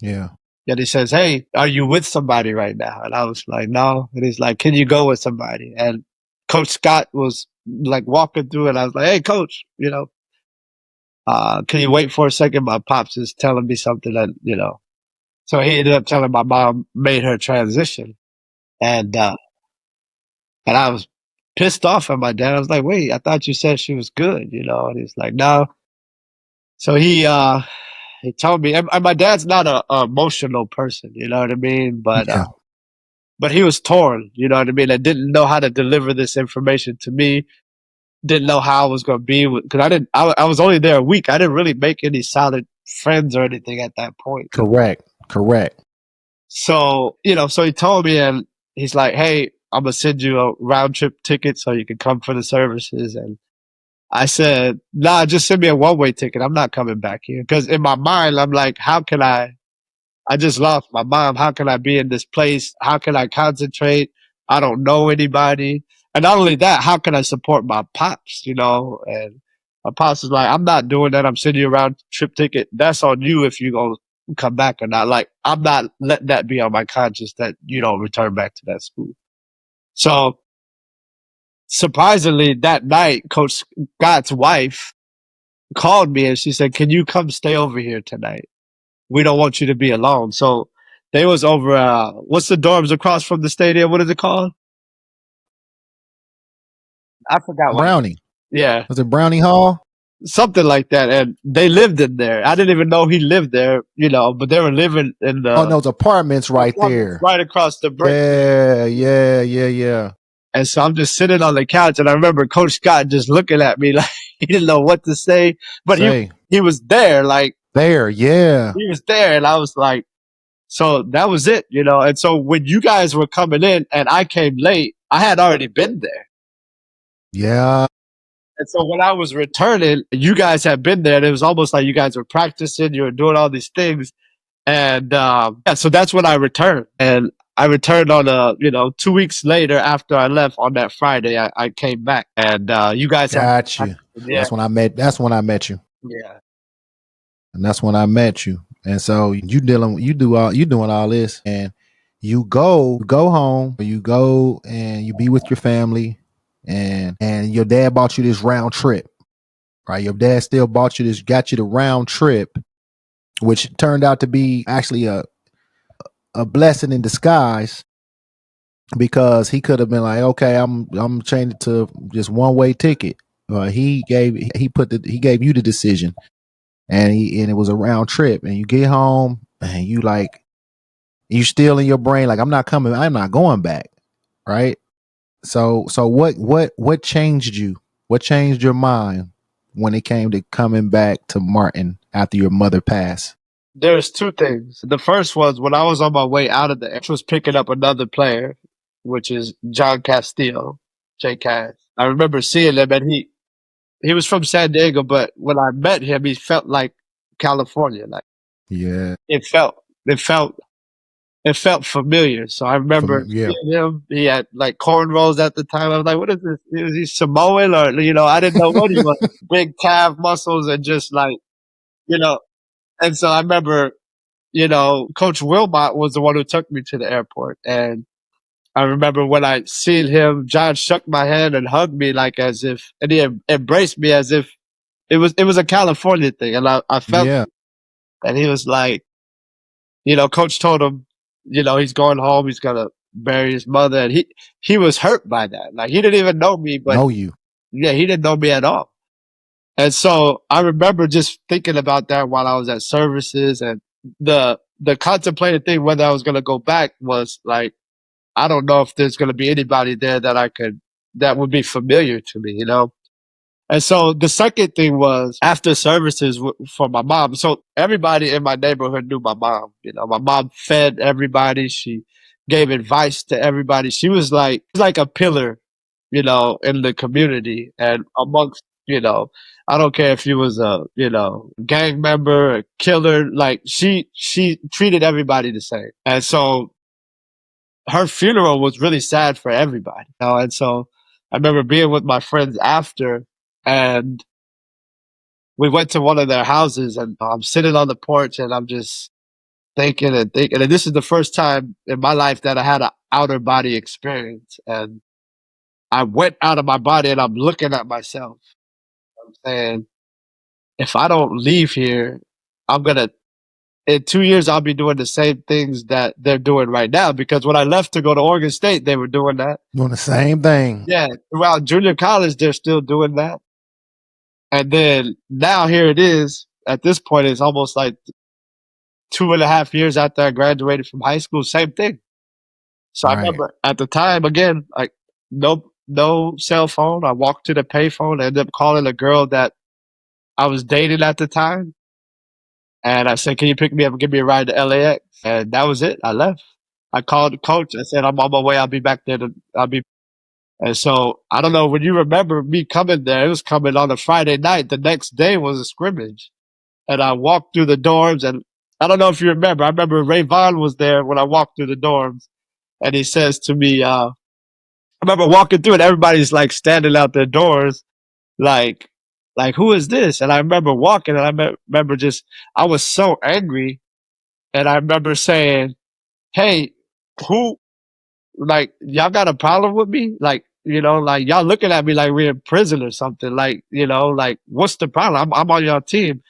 Yeah. And he says, "Hey, are you with somebody right now?" And I was like, "No." And he's like, "Can you go with somebody?" And Coach Scott was like walking through, and I was like, "Hey, Coach, can you wait for a second? My pops is telling me something that." So he ended up telling my mom made her transition. And, and I was pissed off at my dad. I was like, wait, I thought you said she was good, you know? And he's like, no. So he told me, and my dad's not a emotional person, you know what I mean? Yeah. But he was torn, you know what I mean? I didn't know how to deliver this information to me. Didn't know how I was going to be because I was only there a week. I didn't really make any solid friends or anything at that point. Correct. So, so he told me and he's like, hey, I'm going to send you a round trip ticket so you can come for the services. And I said, nah, just send me a one-way ticket. I'm not coming back here. Because in my mind, I'm like, how can I just lost my mom. How can I be in this place? How can I concentrate? I don't know anybody. And not only that, how can I support my pops, And my pops is like, I'm not doing that. I'm sending you a round trip ticket. That's on you if you're going to come back or not. Like, I'm not letting that be on my conscience that you don't return back to that school. So surprisingly, that night, Coach Scott's wife called me and she said, can you come stay over here tonight? We don't want you to be alone. So they was over, what's the dorms across from the stadium? What is it called? I forgot what. Brownie. Yeah. Was it Brownie Hall? Something like that. And they lived in there. I didn't even know he lived there, but they were living in the those apartments right there. Right across the bridge. Yeah. And so I'm just sitting on the couch and I remember Coach Scott just looking at me like he didn't know what to say, but he was there, like there. Yeah. He was there and I was like, so that was it, And so when you guys were coming in and I came late, I had already been there. Yeah. And so when I was returning, you guys had been there. And it was almost like you guys were practicing. You were doing all these things. And so that's when I returned. And I returned on 2 weeks later after I left on that Friday. I came back. And you guys got you. Yeah. That's when I met you. Yeah. And that's when I met you. And so you doing all this and you go home, you go and you be with your family and your dad bought you this round trip, right? Your dad still got you the round trip, which turned out to be actually a blessing in disguise because he could have been like, okay, I'm changing to just one way ticket. He gave you the decision. And it was a round trip and you get home and you still in your brain like I'm not going back, right? So what changed you? What changed your mind when it came to coming back to Martin after your mother passed? There's two things. The first was when I was on my way out of the was picking up another player, which is John Castillo, J Cass. I remember seeing him and he was from San Diego, but when I met him, he felt like California. Like it felt familiar. So I remember seeing him. He had like cornrows at the time. I was like, what is this? Was he Samoan or, I didn't know what he was. Big calf muscles and just like, and so I remember, Coach Wilmot was the one who took me to the airport. And I remember when I seen him, John shook my hand and hugged me like as if, and he embraced me as if it was a California thing. And I felt it. And he was like, Coach told him, he's going home. He's going to bury his mother. And he was hurt by that. Like he didn't even know me, but yeah, he didn't know me at all. And so I remember just thinking about that while I was at services and the contemplated thing, whether I was going to go back was like, I don't know if there's going to be anybody there that would be familiar to me, And so the second thing was after services for my mom. So everybody in my neighborhood knew my mom. My mom fed everybody. She gave advice to everybody. She was like a pillar, in the community and amongst, I don't care if he was a, gang member, a killer, like she treated everybody the same. And so her funeral was really sad for everybody, And so I remember being with my friends after and we went to one of their houses and I'm sitting on the porch and I'm just thinking and thinking. And this is the first time in my life that I had an outer body experience. And I went out of my body and I'm looking at myself. I'm saying, if I don't leave here, I'm going to in 2 years I'll be doing the same things that they're doing right now. Because when I left to go to Oregon State, they were doing that. Doing the same thing. Yeah, throughout junior college, they're still doing that. And then now here it is. At this point, it's almost like 2.5 years after I graduated from high school. Same thing. So I Right. remember at the time, again, like no cell phone. I walked to the payphone. I ended up calling a girl that I was dating at the time, and I said, "Can you pick me up and give me a ride to LAX?" And that was it. I left. I called the coach. I said, "I'm on my way. I'll be back there. I'll be." And so I don't know when you remember me coming there. It was coming on a Friday night. The next day was a scrimmage, and I walked through the dorms. And I don't know if you remember. I remember Ray Vaughn was there when I walked through the dorms, and he says to me, I remember walking through, and everybody's like standing out their doors, like, who is this? And I remember walking, and I remember I was so angry, and I remember saying, "Hey, who? Like, y'all got a problem with me? Like, like y'all looking at me like we're in prison or something. Like, like what's the problem? I'm on your team."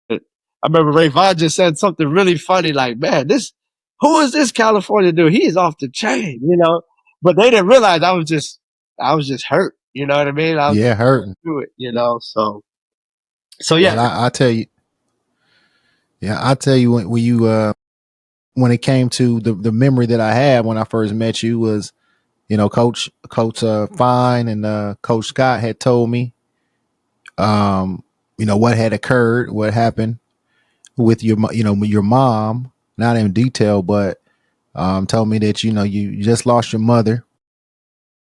I remember Ray Vaughn just said something really funny, like, "Man, who is this California dude? He's off the chain." But they didn't realize I was just hurt. You know what I mean? I was Yeah, hurting. through it. So Well, yeah. I tell you, I tell you when you when it came to the memory that I had when I first met you was, Coach Fine and Coach Scott had told me, what had occurred, what happened with your mom, not in detail, but told me that you just lost your mother.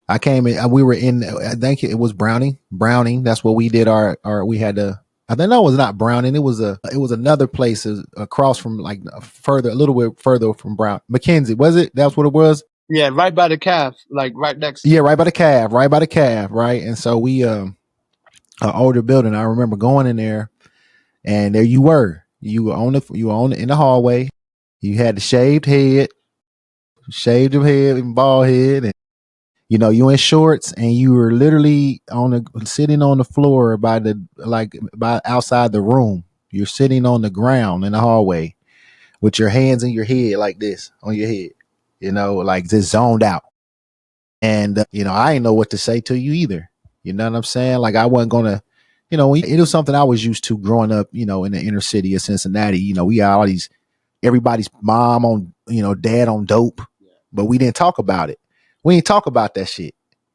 I came in, we were in, I think it was Browning. That's what we did. We had to, I think no, it was not Browning. It was another place across from, like, a little bit further from McKenzie. Was it? That's what it was. Yeah, right by the calf, like right next. Yeah, right by the calf, right. And so we, an older building. I remember going in there, and there you were. You were in the hallway. You had the shaved your head and bald head, and you in shorts, and you were literally sitting on the floor by outside the room. You're sitting on the ground in the hallway with your hands in your head like this on your head, like just zoned out. And I didn't know what to say to you either. You know what I'm saying? Like, I wasn't gonna, it was something I was used to growing up, in the inner city of Cincinnati. We got all these, everybody's mom on, dad on dope, but we didn't talk about it. We didn't talk about that shit.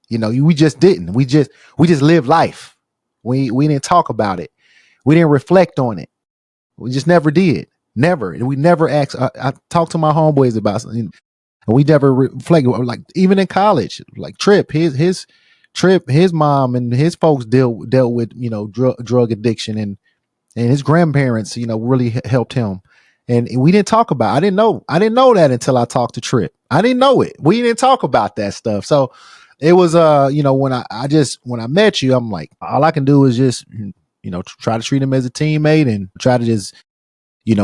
We just didn't. We just lived life. We didn't talk about it. We didn't reflect on it. We just never did. Never. We never asked. I talked to my homeboys about something, and we never reflected. Like, even in college, like Trip, his mom and his folks dealt with drug addiction, and his grandparents really helped him. And we didn't talk about it. I didn't know that until I talked to Trip. I didn't know it. We didn't talk about that stuff. So it was when I met you, I'm like, all I can do is just try to treat him as a teammate, and try to just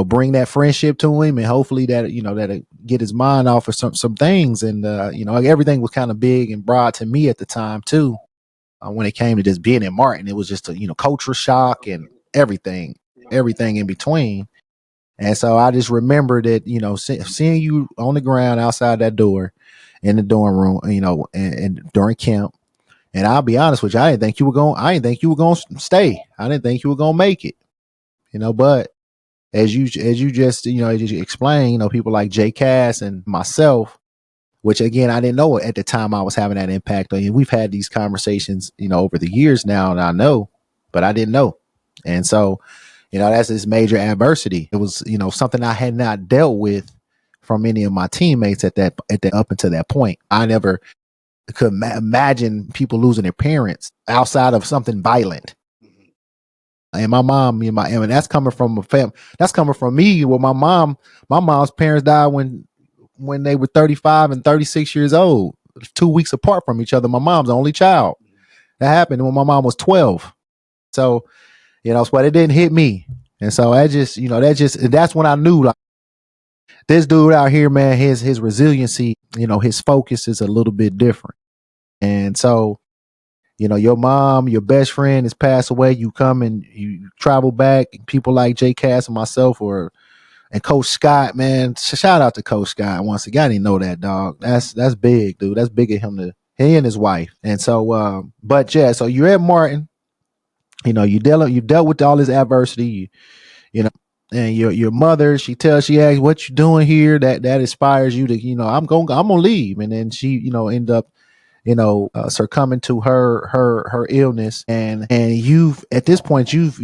bring that friendship to him, and hopefully that that'll get his mind off of some things. And everything was kind of big and broad to me at the time too. When it came to just being in Martin, it was just a culture shock and everything in between. And so I just remember that seeing you on the ground outside that door in the dorm room, and during camp. And I'll be honest with you, I didn't think you were going to stay. I didn't think you were going to make it. But as you just as you explain, people like Jay Cass and myself, which again I didn't know at the time I was having that impact on you. We've had these conversations, over the years now, and I know, but I didn't know. And so, that's this major adversity. It was, something I had not dealt with from any of my teammates at up until that point. I never could imagine people losing their parents outside of something violent. And my mom, and that's coming from a family. That's coming from me. Well, my mom's parents died when they were 35 and 36 years old, 2 weeks apart from each other. My mom's the only child. That happened when my mom was 12. So, but it didn't hit me. And so that's when I knew, like, this dude out here, man, his resiliency, his focus is a little bit different. And so, your mom, your best friend has passed away. You come and you travel back. People like Jay Cass and myself, or And Coach Scott, man, shout out to Coach Scott. Once again, I didn't know that, dog. That's big, dude. That's big of him to he and his wife. And so, but yeah, so you're at Martin. You know, you dealt with all this adversity. You know, and your mother, she asks, "What you doing here?" That inspires you to, I'm gonna leave. And then she, end up succumbing to her illness, and you've at this point you've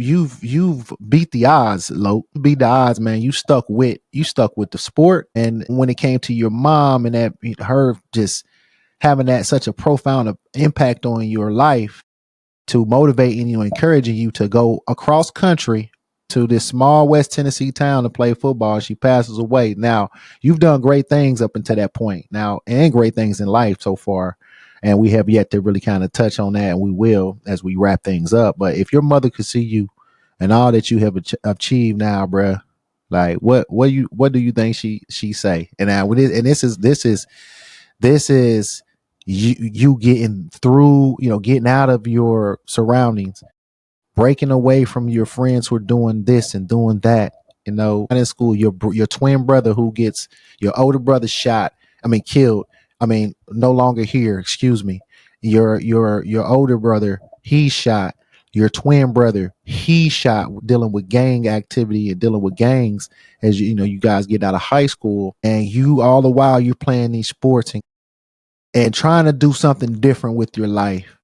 beat the odds, Loke. Beat the odds, man. You stuck with the sport. And when it came to your mom and that her just having that such a profound impact on your life, to motivating you, encouraging you to go across country to this small West Tennessee town to play football. She passes away. Now, you've done great things up until that point now, and great things in life so far. And we have yet to really kind of touch on that, and we will as we wrap things up. But if your mother could see you and all that you have achieved now, bruh, like what do you think she say? And now this is you getting through, getting out of your surroundings, breaking away from your friends who are doing this and doing that. In school, your twin brother who gets your older brother killed. No longer here. Excuse me. Your older brother, he shot. Your twin brother, he shot, dealing with gang activity and dealing with gangs as you guys get out of high school, and you all the while you're playing these sports and trying to do something different with your life.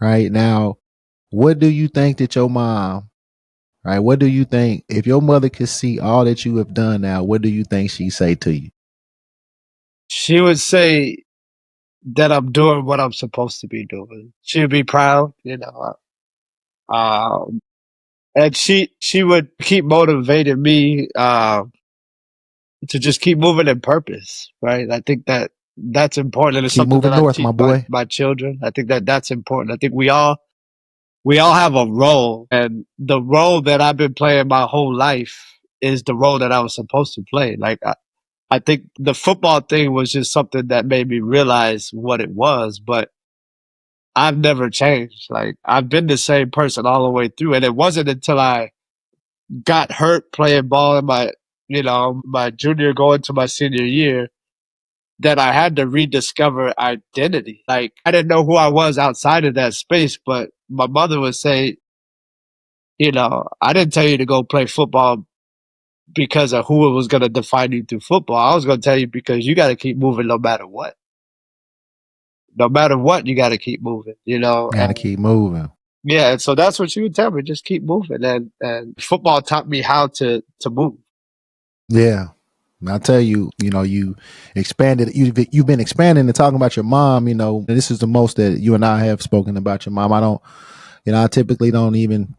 Right now, what do you think that your mom, right? What do you think if your mother could see all that you have done now? What do you think she'd say to you? She would say that I'm doing what I'm supposed to be doing. She would be proud, and she would keep motivating me to just keep moving in purpose, right? I think that's important. It's Keep something moving that I north, teach my boy. my children. I think that's important. I think we all have a role, and the role that I've been playing my whole life is the role that I was supposed to play. Like I think the football thing was just something that made me realize what it was, but I've never changed. Like I've been the same person all the way through. And it wasn't until I got hurt playing ball in my junior going to my senior year that I had to rediscover identity. Like I didn't know who I was outside of that space, but my mother would say, I didn't tell you to go play football because of who was going to define you through football. I was going to tell you because you got to keep moving no matter what. No matter what, you got to keep moving, Gotta keep moving. Yeah, and so that's what she would tell me, just keep moving. And football taught me how to move. Yeah. I tell you, you expanded. You've been expanding and talking about your mom. And this is the most that you and I have spoken about your mom. I don't, I typically don't even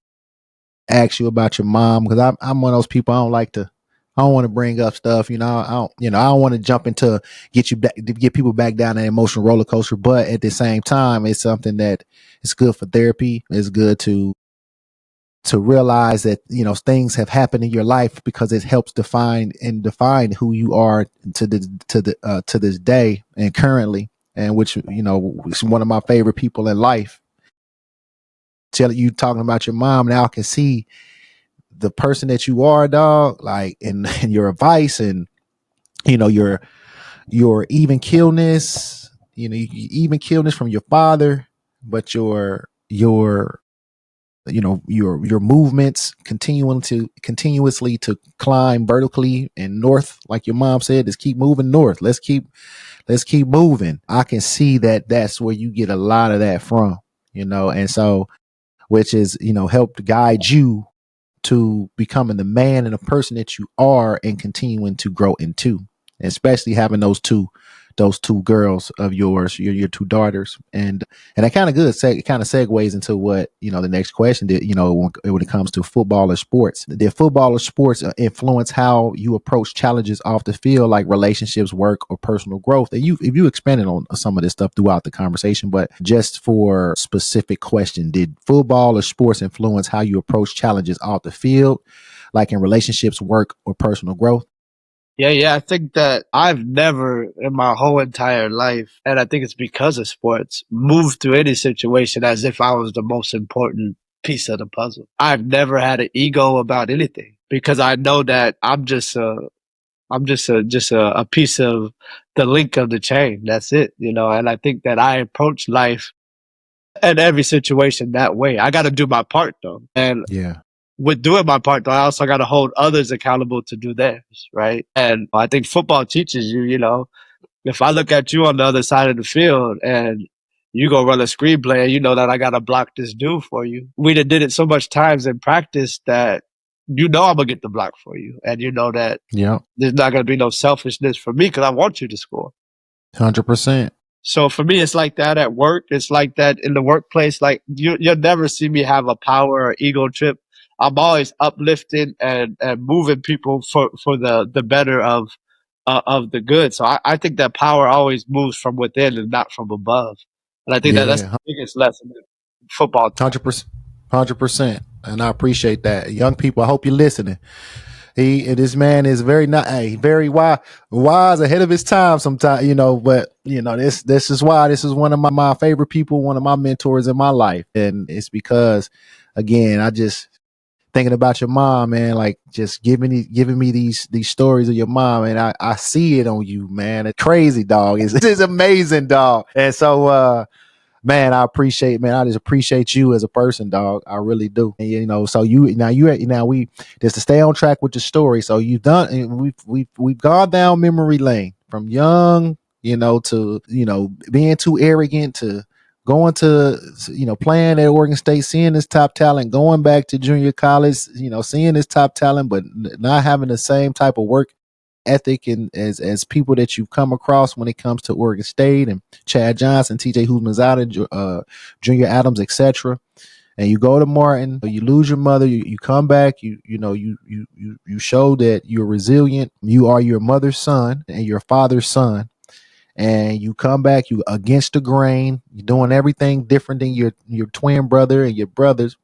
ask you about your mom because I'm one of those people. I don't want to bring up stuff. I don't want to jump into get people back down that emotional roller coaster. But at the same time, it's something that it's good for therapy. It's good to realize that things have happened in your life because it helps define who you are to this day and currently, and which is one of my favorite people in life. Tell you talking about your mom now, I can see the person that you are, dog. Like and your advice and your even killness. You even killness from your father, but your your movements continuously to climb vertically and north, like your mom said, just keep moving north. Let's keep moving. I can see that that's where you get a lot of that from, and so which is helped guide you to becoming the man and the person that you are and continuing to grow into, especially having those two girls of yours, your two daughters, and that kind of kind of segues into what the next question did. When it comes to football or sports, did football or sports influence how you approach challenges off the field, like relationships, work, or personal growth? And if you expanded on some of this stuff throughout the conversation, but just for specific question, did football or sports influence how you approach challenges off the field, like in relationships, work, or personal growth? Yeah. I think that I've never in my whole entire life, and I think it's because of sports, moved through any situation as if I was the most important piece of the puzzle. I've never had an ego about anything. because I know that I'm just a piece of the link of the chain. That's it, and I think that I approach life and every situation that way. I got to do my part though. And Yeah. with doing my part though, I also got to hold others accountable to do theirs. Right. And I think football teaches you, if I look at you on the other side of the field and you go run a screenplay and you know that I got to block this dude for you. We done did it so much times in practice that I'm going to get the block for you. And you know that there's not going to be no selfishness for me because I want you to score. 100%. So for me, it's like that at work. It's like that in the workplace. Like you'll never see me have a power or ego trip. I'm always uplifting and moving people for the better of the good. So I think that power always moves from within and not from above. And I think that's the biggest lesson in football. 100%. And I appreciate that. Young people, I hope you're listening. This man is very wise, ahead of his time sometimes, but this is why this is one of my favorite people, one of my mentors in my life. And it's because, again, I just thinking about your mom, man, like just giving me these stories of your mom, and I see it on you, man. It's crazy, dog. It's amazing, dog. And so man, I just appreciate you as a person, dog. I really do. And, so we just to stay on track with the story. So you've done, and we've gone down memory lane from young, to, being too arrogant, to going to, playing at Oregon State, seeing this top talent, going back to junior college, seeing this top talent, but not having the same type of work ethic and as people that you've come across when it comes to Oregon State and Chad Johnson, TJ Houshmandzadeh, Junior Adams, etc. And you go to Martin, you lose your mother, you come back, you show that you're resilient, you are your mother's son and your father's son, and you come back, you against the grain, you're doing everything different than your twin brother and your brothers,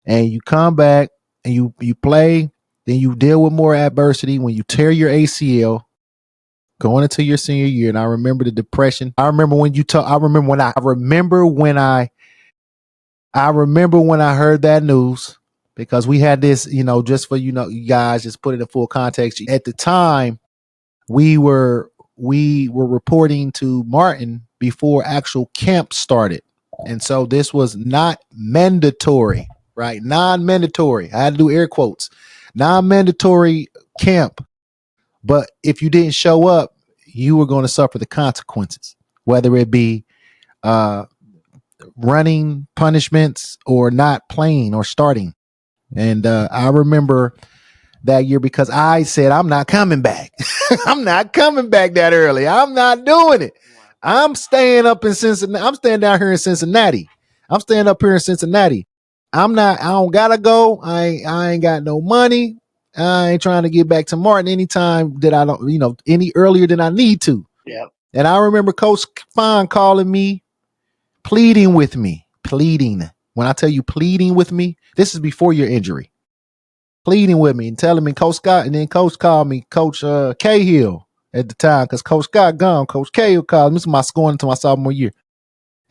and you come back and you play. Then you deal with more adversity when you tear your ACL going into your senior year. And I remember the depression. I remember when I heard that news, because we had this, just for, you guys, just put it in full context. At the time, we were reporting to Martin before actual camp started. And so this was not mandatory, right? Non-mandatory. I had to do air quotes. Non-mandatory camp. But if you didn't show up, you were going to suffer the consequences, whether it be running punishments or not playing or starting. And I remember that year because I said, I'm not coming back. I'm not coming back that early. I'm not doing it. I'm staying up in Cincinnati. I'm staying down here in Cincinnati. I'm staying up here in Cincinnati. I don't gotta go. I ain't got no money. I ain't trying to get back to Martin anytime that I don't, any earlier than I need to. Yeah. And I remember Coach Fine calling me, pleading with me. When I tell you pleading with me, this is before your injury. Pleading with me and telling me Coach Scott, and then Coach called me Coach Cahill at the time, because Coach Scott gone. Coach Cahill called me. This is my scoring into my sophomore year.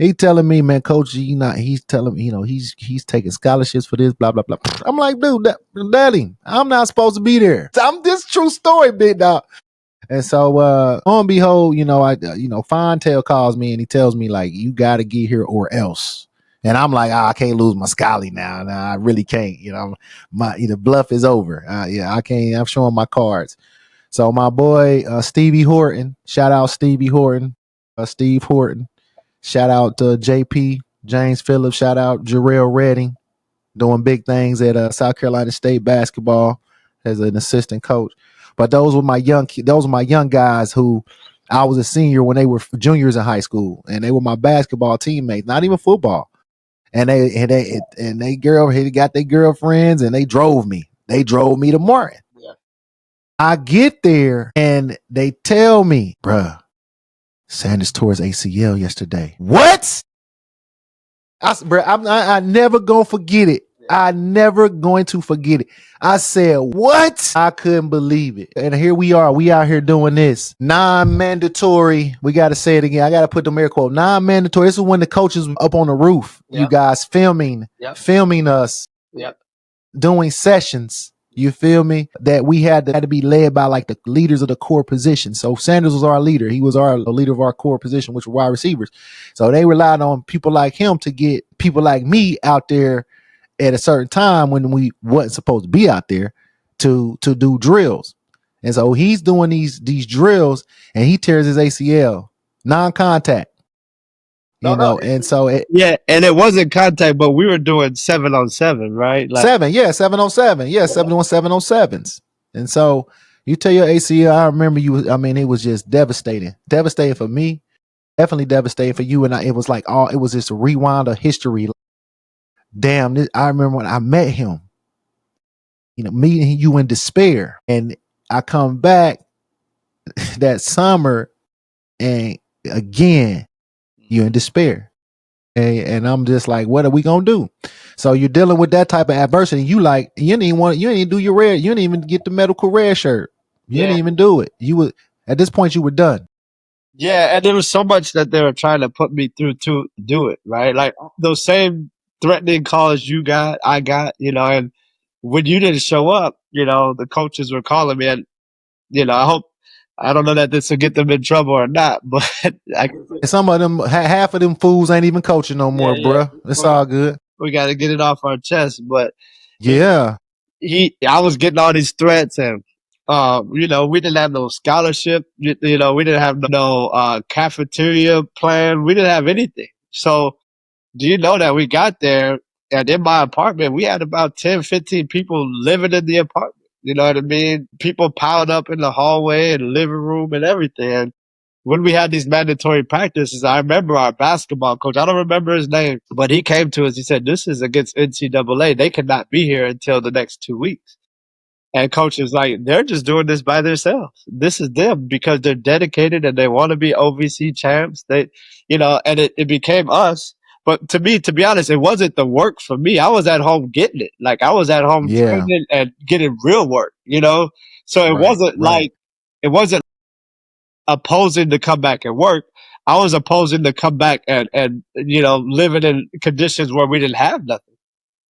He telling me, man, Coach, he's telling me, he's taking scholarships for this, blah, blah, blah. I'm like, dude, daddy, I'm not supposed to be there. I'm this true story, big dog. And so, on and behold, Fontail calls me and he tells me, like, you got to get here or else. And I'm like, I can't lose my Scully now. No, I really can't. The bluff is over. I can't. I'm showing my cards. So my boy, Stevie Horton, shout out Stevie Horton, Steve Horton. Shout out to JP, James Phillips. Shout out Jarrell Redding, doing big things at South Carolina State basketball as an assistant coach. But those were my young guys who I was a senior when they were juniors in high school, and they were my basketball teammates, not even football. And they got their girlfriends, and they drove me. They drove me to Martin. Yeah. I get there and they tell me, bruh, Sanders tore his ACL yesterday. What? I never gonna forget it. I never going to forget it. I said, what? I couldn't believe it. And here we are. We out here doing this. Non-mandatory. We got to say it again. I got to put them air quote. Non-mandatory. This is when the coaches up on the roof. Yep. You guys filming us. Yep. Doing sessions. You feel me? That we had to be led by like the leaders of the core position. So Sanders was our leader. He was our the leader of our core position, which were wide receivers. So they relied on people like him to get people like me out there at a certain time when we wasn't supposed to be out there to do drills. And so he's doing these drills and he tears his ACL, non-contact. No, no. And so Yeah, and it wasn't contact, but we were doing 7-on-7, right? Like 7-on-7, 7-on-7s. And so you tell your ACL, I remember it was just devastating for me, definitely devastating for you. And it was like, it was just a rewind of history. Damn, I remember when I met him, meeting you in despair. And I come back that summer and again, you're in despair. And I'm just like, what are we gonna do? So you're dealing with that type of adversity. You didn't even do your red. You didn't even get the medical red shirt. You didn't even do it. At this point you were done. Yeah, and there was so much that they were trying to put me through to do it, right? Like those same threatening calls I got, and when you didn't show up, the coaches were calling me, and I don't know that this will get them in trouble or not, but Some of them, half of them fools ain't even coaching no more, bruh. It's all good. We got to get it off our chest. But yeah, I was getting all these threats, and we didn't have no scholarship. We didn't have no cafeteria plan. We didn't have anything. So do you know that we got there, and in my apartment, we had about 10, 15 people living in the apartment. You know what I mean? People piled up in the hallway and living room and everything. And when we had these mandatory practices, I remember our basketball coach, I don't remember his name, but he came to us. He said, this is against NCAA. They cannot be here until the next 2 weeks. And coach is like, they're just doing this by themselves. This is them because they're dedicated and they want to be OVC champs. And it became us. But to me, to be honest, it wasn't the work for me. I was at home getting it. Like I was at home training and getting real work, So it wasn't opposing to come back and work. I was opposing to come back and living in conditions where we didn't have nothing,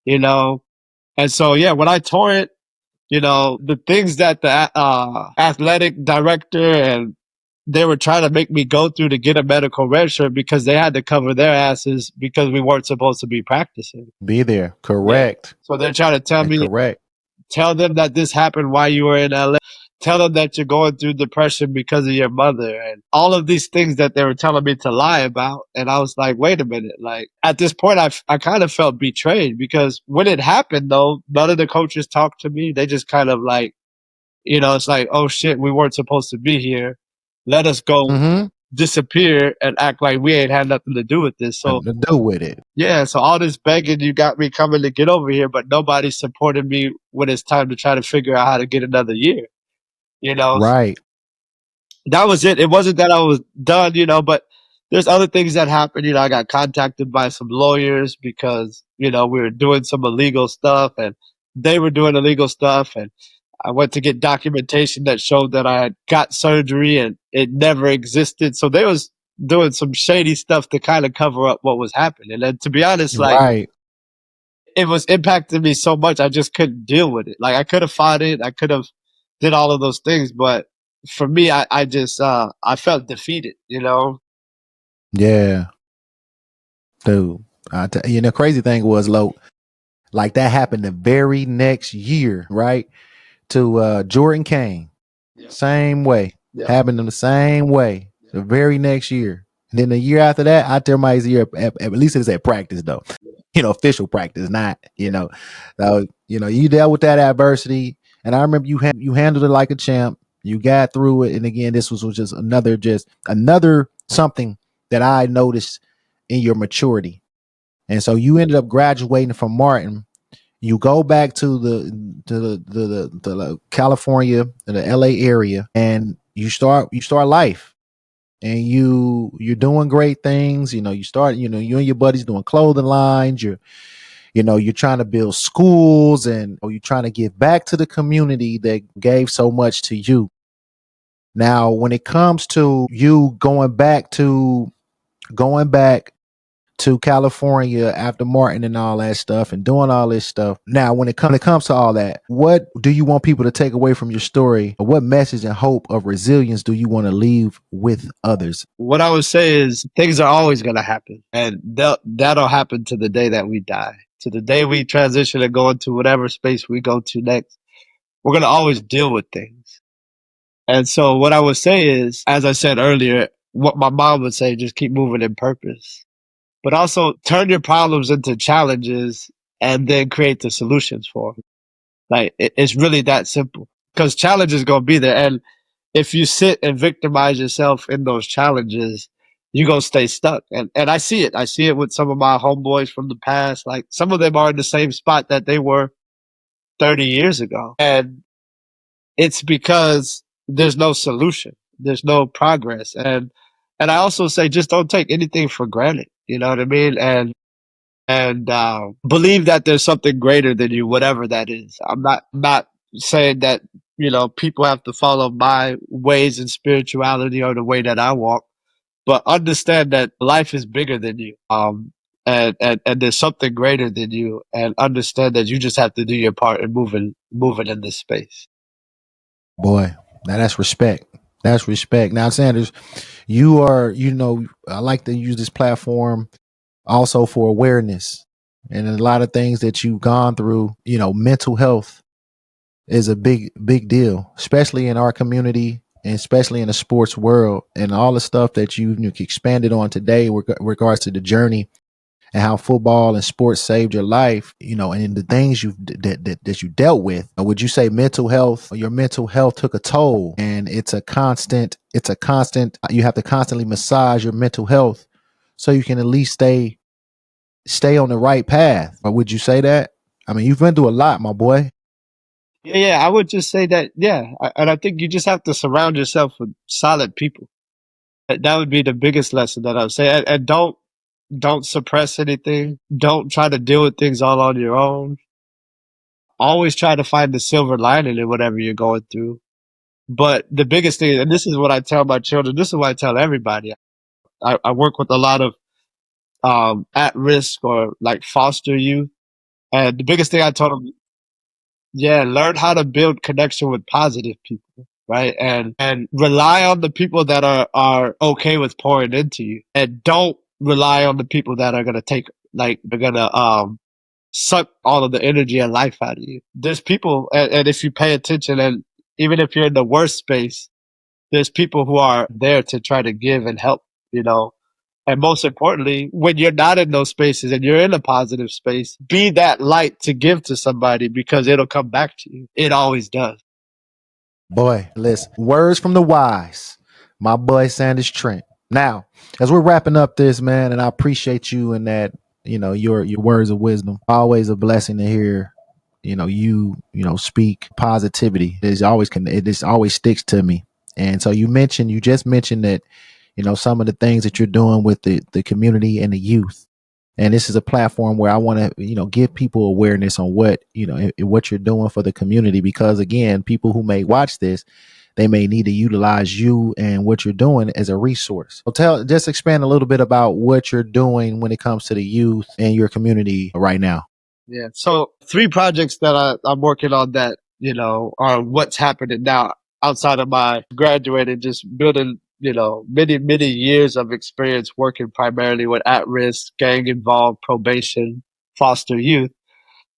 And so, when I tore it, the things that the athletic director and they were trying to make me go through to get a medical red shirt because they had to cover their asses because we weren't supposed to be practicing. Be there. Correct. Yeah. So they're trying to tell me, tell them that this happened while you were in LA. Tell them that you're going through depression because of your mother and all of these things that they were telling me to lie about. And I was like, wait a minute. Like at this point, I kind of felt betrayed because when it happened though, none of the coaches talked to me. They just kind of like, it's like, oh shit, we weren't supposed to be here. Let us go disappear and act like we ain't had nothing to do with this. So to do with it. Yeah. So all this begging, you got me coming to get over here, but nobody supported me when it's time to try to figure out how to get another year. Right. That was it. It wasn't that I was done, but there's other things that happened. I got contacted by some lawyers because, we were doing some illegal stuff and they were doing illegal stuff. And I went to get documentation that showed that I had got surgery and it never existed. So they was doing some shady stuff to kind of cover up what was happening. And to be honest, it was impacting me so much. I just couldn't deal with it. Like I could have fought it. I could have did all of those things, but for me, I just I felt defeated, Yeah, dude. The crazy thing was, like that happened the very next year, right? To Jordan Kane, same way, happened in the same way. The very next year, and then the year after that, I tear my ACL. At least it's at practice though, official practice, not So you dealt with that adversity. And I remember you handled it like a champ. You got through it. And again, this was just another something that I noticed in your maturity. And so you ended up graduating from Martin. You go back to the California, the LA area, and you start life. And you're doing great things. You and your buddies doing clothing lines. You're trying to build schools and you're trying to give back to the community that gave so much to you. Now, when it comes to you going back to California after Martin and all that stuff and doing all this stuff. Now, when it comes to all that, what do you want people to take away from your story? Or what message and hope of resilience do you want to leave with others? What I would say is things are always going to happen, and that'll happen to the day that we die, to the day we transition and go into whatever space we go to next. We're going to always deal with things. And so what I would say is, as I said earlier, what my mom would say, just keep moving in purpose, but also turn your problems into challenges and then create the solutions for them. Like it's really that simple, because challenges going to be there. And if you sit and victimize yourself in those challenges, you're going to stay stuck. And I see it. I see it with some of my homeboys from the past. Like some of them are in the same spot that they were 30 years ago. And it's because there's no solution. There's no progress. And I also say, just don't take anything for granted. You know what I mean? And believe that there's something greater than you, whatever that is. I'm not saying that, you know, people have to follow my ways in spirituality or the way that I walk, but understand that life is bigger than you. And there's something greater than you, and understand that you just have to do your part in moving in this space. Boy, now that's respect. That's respect. Now, Sanders, you are, you know, I like to use this platform also for awareness, and a lot of things that you've gone through. You know, mental health is a big deal, especially in our community and especially in the sports world, and all the stuff that you've expanded on today with regards to the journey and how football and sports saved your life, you know, and the things that you dealt with. Would you say your mental health took a toll, and it's a constant, you have to constantly massage your mental health so you can at least stay on the right path? Or would you say that? I mean, you've been through a lot, my boy. Yeah, I would just say that, yeah. And I think you just have to surround yourself with solid people. That would be the biggest lesson that I would say. And don't suppress anything. Don't try to deal with things all on your own. Always try to find the silver lining in whatever you're going through. But the biggest thing, and this is what I tell my children, this is what I tell everybody. I work with a lot of at risk or like foster youth. And the biggest thing I told them, yeah, learn how to build connection with positive people, right? And rely on the people that are okay with pouring into you, and don't rely on the people that are gonna take, like, they're gonna suck all of the energy and life out of you. There's people, and if you pay attention, and even if you're in the worst space, there's people who are there to try to give and help, you know. And most importantly, when you're not in those spaces and you're in a positive space, be that light to give to somebody, because it'll come back to you. It always does. Boy, listen, words from the wise, my boy Sanders Trent. Now, as we're wrapping up this, man, and I appreciate you and that, you know, your words of wisdom. Always a blessing to hear, you know, you speak positivity. It just always sticks to me. And so you just mentioned that, you know, some of the things that you're doing with the community and the youth. And this is a platform where I want to, you know, give people awareness on what, you know, what you're doing for the community, because again, people who may watch this, they may need to utilize you and what you're doing as a resource. So just expand a little bit about what you're doing when it comes to the youth and your community right now. Yeah. So 3 projects that I'm working on that, you know, are what's happening now outside of my graduating, just building, you know, many years of experience working primarily with at-risk, gang-involved, probation, foster youth.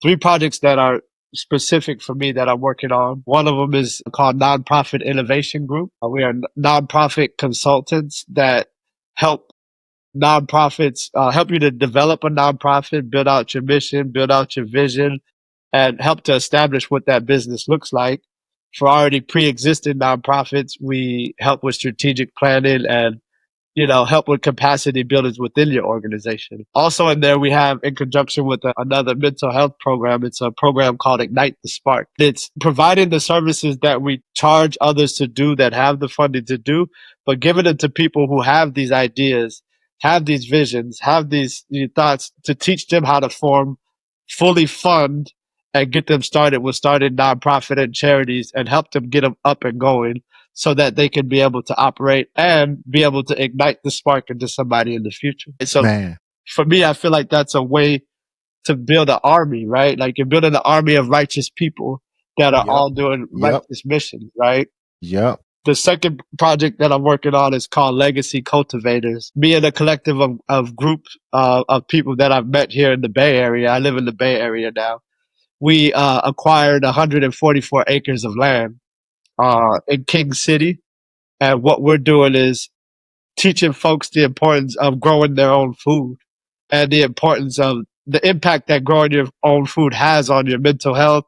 3 projects that are specific for me that I'm working on. One of them is called Nonprofit Innovation Group. We are nonprofit consultants that help nonprofits, help you to develop a nonprofit, build out your mission, build out your vision, and help to establish what that business looks like. For already pre-existing nonprofits, we help with strategic planning and, you know, help with capacity builders within your organization. Also in there, we have, in conjunction with another mental health program, it's a program called Ignite the Spark. It's providing the services that we charge others to do, that have the funding to do, but giving it to people who have these ideas, have these visions, have these thoughts, to teach them how to fully fund and get them started with starting nonprofit and charities, and help them get them up and going, so that they can be able to operate and be able to ignite the spark into somebody in the future. So Man. for me, I feel like that's a way to build an army, right? Like you're building an army of righteous people that are Yep. all doing Yep. righteous missions, right? Yep. The second project that I'm working on is called Legacy Cultivators. Me and a collective of groups of people that I've met here in the Bay Area. I live in the Bay Area now. We acquired 144 acres of land in King City. And what we're doing is teaching folks the importance of growing their own food and the importance of the impact that growing your own food has on your mental health,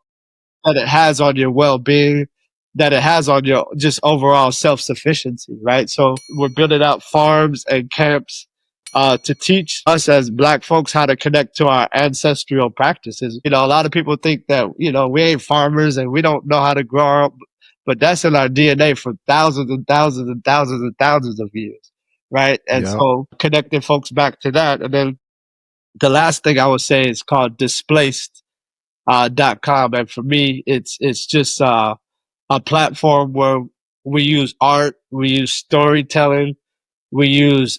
that it has on your well-being, that it has on your just overall self-sufficiency, right? So we're building out farms and camps to teach us as Black folks how to connect to our ancestral practices. You know, a lot of people think that, you know, we ain't farmers and we don't know how to grow up, but that's in our DNA for thousands and thousands and thousands and thousands of years, right? And Yep. so connecting folks back to that. And then the last thing I would say is called displaced .com, and for me, it's just a platform where we use art, we use storytelling, we use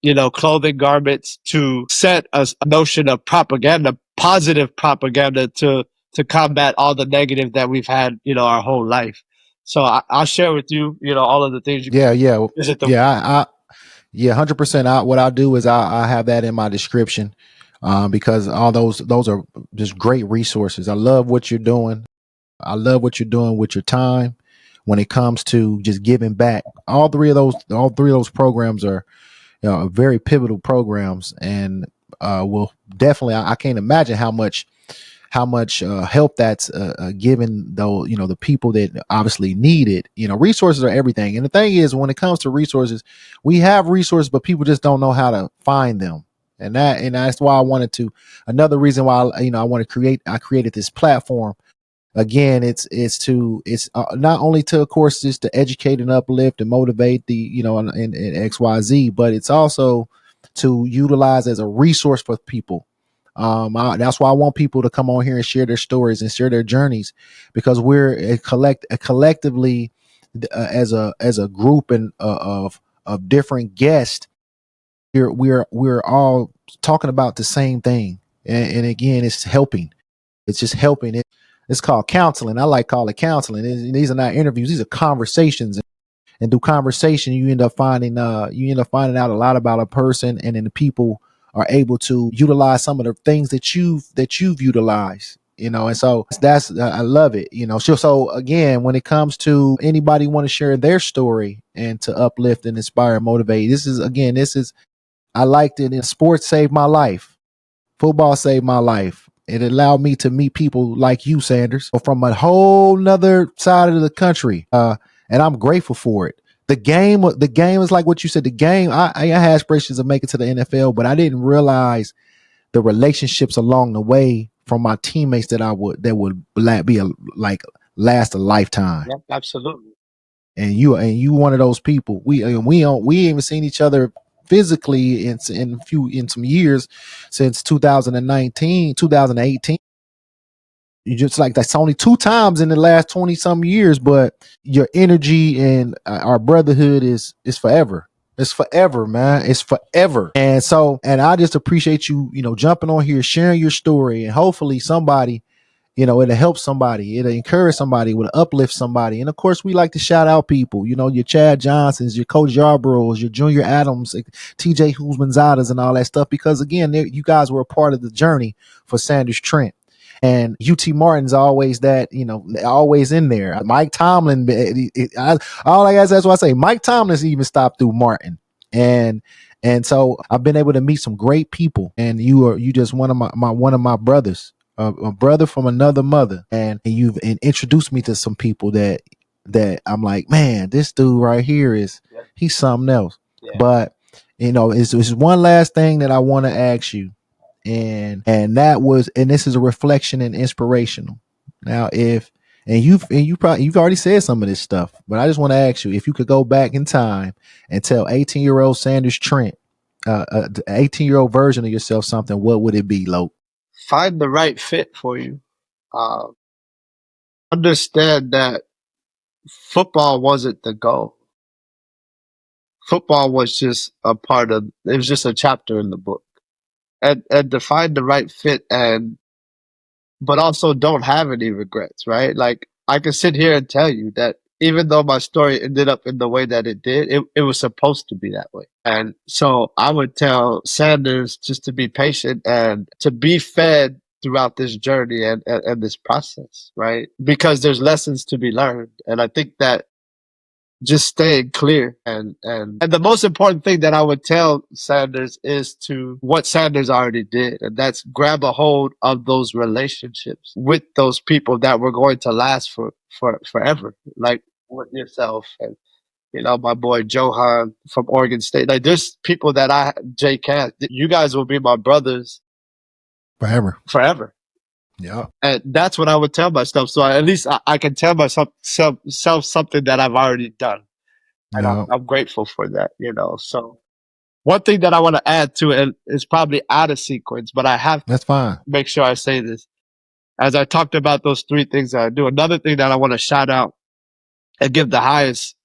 you know, clothing garments to set a notion of propaganda, positive propaganda to combat all the negative that we've had, you know, our whole life. So I'll share with you, you know, all of the things you Yeah. Yeah. visit the. Yeah. Yeah, 100%. What I'll do is I have that in my description, because all those are just great resources. I love what you're doing. I love what you're doing with your time when it comes to just giving back. All three of those programs are, very pivotal programs, and will definitely. I can't imagine how much help that's given, though, the people that obviously need it. Resources are everything, and the thing is, when it comes to resources, we have resources, but people just don't know how to find them. And that's why I wanted to. Another reason why I want to I created this platform. Again, it's not only to, of course, just to educate and uplift and motivate the and XYZ, but it's also to utilize as a resource for people. That's why I want people to come on here and share their stories and share their journeys, because we're collectively, as a group and of different guests. We're all talking about the same thing, and again, it's helping. It's just helping. It's called counseling. I like call it counseling. These are not interviews; these are conversations. And through conversation, you end up finding out a lot about a person, and then the people are able to utilize some of the things that you've utilized. And so that's I love it. So again, when it comes to anybody want to share their story and to uplift and inspire and motivate, this is I liked it. And sports saved my life. Football saved my life. It allowed me to meet people like you, Sanders, from a whole nother side of the country. And I'm grateful for it. The game is like what you said. The game, I had aspirations of making to the NFL, but I didn't realize the relationships along the way from my teammates that would last a lifetime. Yep, absolutely. And you one of those people. We ain't even seen each other physically in some years since 2019, 2018. You just like that's only two times in the last 20 some years, but your energy and our brotherhood is forever. It's forever, man. It's forever. And I just appreciate you jumping on here, sharing your story, and hopefully somebody, it'll help somebody, it'll encourage somebody, it'll uplift somebody. And of course, we like to shout out people, your Chad Johnsons, your Coach Yarboroughs, your Junior Adams, TJ Houshmandzadehs, and all that stuff, because again, you guys were a part of the journey for Sanders Trent. And UT Martin's always always in there. Mike Tomlin, all I guess that's what I say. Mike Tomlin's even stopped through Martin, and so I've been able to meet some great people. And you just one of my brothers, a brother from another mother, and you've introduced me to some people that I'm like, man, this dude right here he's something else. Yeah. But it's one last thing that I want to ask you. And this is a reflection and inspirational. Now, you've already said some of this stuff, but I just want to ask you, if you could go back in time and tell 18-year-old Sanders Trent, 18-year-old version of yourself something, what would it be, Lo? Find the right fit for you. Understand that football wasn't the goal. Football was just it was just a chapter in the book. and to find the right fit, and but also don't have any regrets, right? Like I can sit here and tell you that even though my story ended up in the way that it did, it was supposed to be that way. And so I would tell Sanders just to be patient and to be fed throughout this journey and this process, right? Because there's lessons to be learned. And I think that just staying clear and the most important thing that I would tell Sanders is to what Sanders already did, and that's grab a hold of those relationships with those people that were going to last for forever, like with yourself and my boy Johan from Oregon State. Like there's people that Jay Cass, you guys will be my brothers forever. Yeah. And that's what I would tell myself. So at least I can tell myself something that I've already done. And Yeah. I'm grateful for that, So one thing that I want to add to it is probably out of sequence, but I have to That's fine. make sure I say this. As I talked about those three things that I do, another thing that I want to shout out and give the highest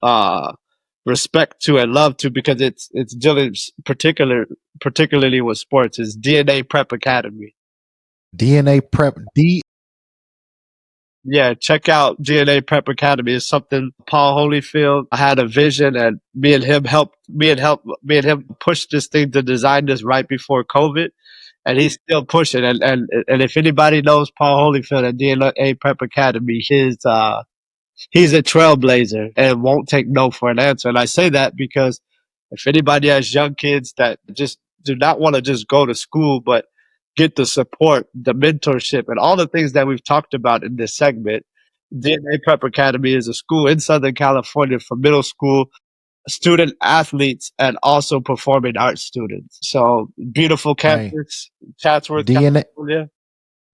respect to and love to, because it's dealing particularly with sports, is DNA Prep Academy. DNA Prep Yeah, check out DNA Prep Academy. It's something Paul Holyfield had a vision, and me and him pushed this thing to design this right before COVID, and he's still pushing. And if anybody knows Paul Holyfield at DNA Prep Academy, he's a trailblazer and won't take no for an answer. And I say that because if anybody has young kids that just do not want to just go to school, but get the support, the mentorship, and all the things that we've talked about in this segment, DNA Prep Academy is a school in Southern California for middle school student athletes and also performing arts students. So beautiful campus, Chatsworth, California.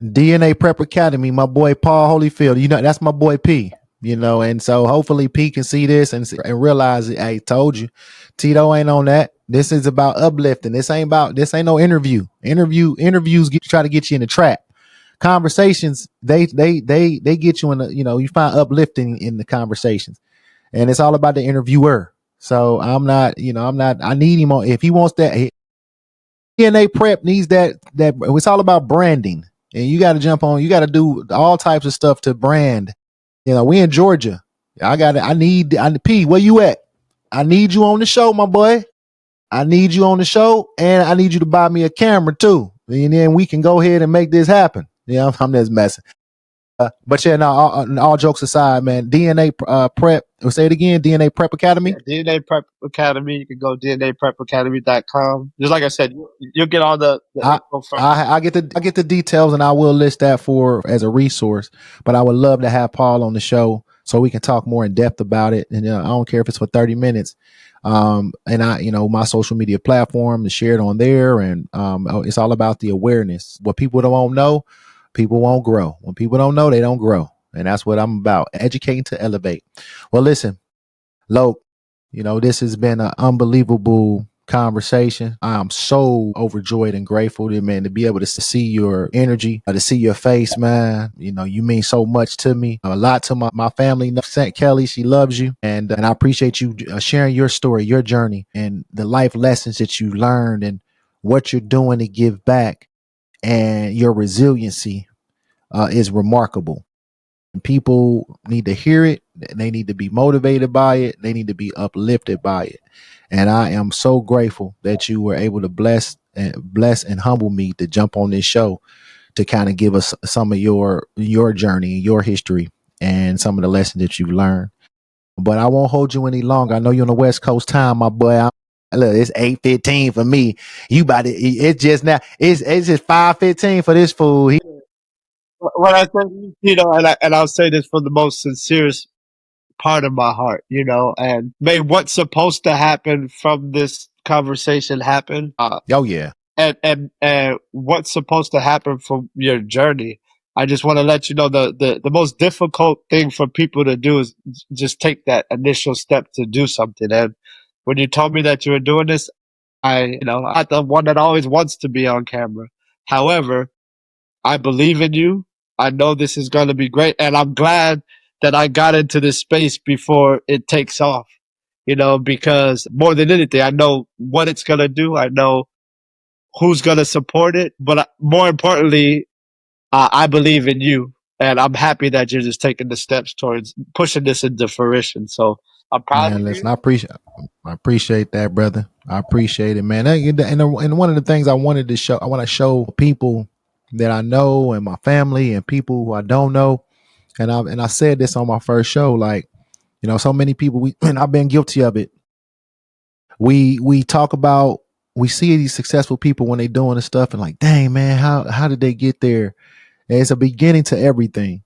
DNA Prep Academy, my boy Paul Holyfield. That's my boy P. And so hopefully P can see this and realize it. Hey, told you, Tito ain't on that. This is about uplifting. This ain't no interview. Interviews try to get you in the trap. Conversations, they get you in the, you find uplifting in the conversations, and it's all about the interviewer. So I need him on, if he wants that. DNA Prep needs that it's all about branding, and you got to jump on, you got to do all types of stuff to brand. We in Georgia. I need P, where you at? I need you on the show, my boy. I need you on the show, and I need you to buy me a camera too. And then we can go ahead and make this happen. I'm just messing. But yeah, all jokes aside, man, DNA Prep, say it again, DNA Prep Academy? Yeah, DNA Prep Academy. You can go DNAPrepAcademy.com. Just like I said, you'll get all the info from I get the details, and I will list that as a resource. But I would love to have Paul on the show so we can talk more in depth about it. And I don't care if it's for 30 minutes. And my social media platform is shared on there, and it's all about the awareness. What people don't know, people won't grow. When people don't know, they don't grow. And that's what I'm about, educating to elevate. Well, listen, Lo, this has been an unbelievable conversation. I am so overjoyed and grateful, man, to be able to see your energy, to see your face, man. You mean so much to me, a lot to my family. St. Kelly, she loves you, and I appreciate you sharing your story, your journey, and the life lessons that you learned, and what you're doing to give back, and your resiliency is remarkable. And people need to hear it. They need to be motivated by it. They need to be uplifted by it. And I am so grateful that you were able to bless and humble me to jump on this show to kind of give us some of your journey, your history, and some of the lessons that you've learned. But I won't hold you any longer. I know you're on the West Coast time, my boy. Look, it's 8:15 for me. You about it? It's just now. It's just 5:15 for this fool. what I say, and I'll say this from the most sincerest part of my heart, and may what's supposed to happen from this conversation happen. Oh yeah. And what's supposed to happen from your journey. I just want to let you know the most difficult thing for people to do is just take that initial step to do something. And when you told me that you were doing this, I'm not the one that always wants to be on camera. However, I believe in you. I know this is going to be great. And I'm glad that I got into this space before it takes off, because more than anything, I know what it's going to do. I know who's going to support it. But more importantly, I believe in you. And I'm happy that you're just taking the steps towards pushing this into fruition. So I'm proud Man, of listen, you. I appreciate that, brother. I appreciate it, man. And one of the things I want to show people that I know and my family and people who I don't know. And I said this on my first show, like, so many people and I've been guilty of it. We talk about, we see these successful people when they doing this stuff and like, dang man, how did they get there? And it's a beginning to everything.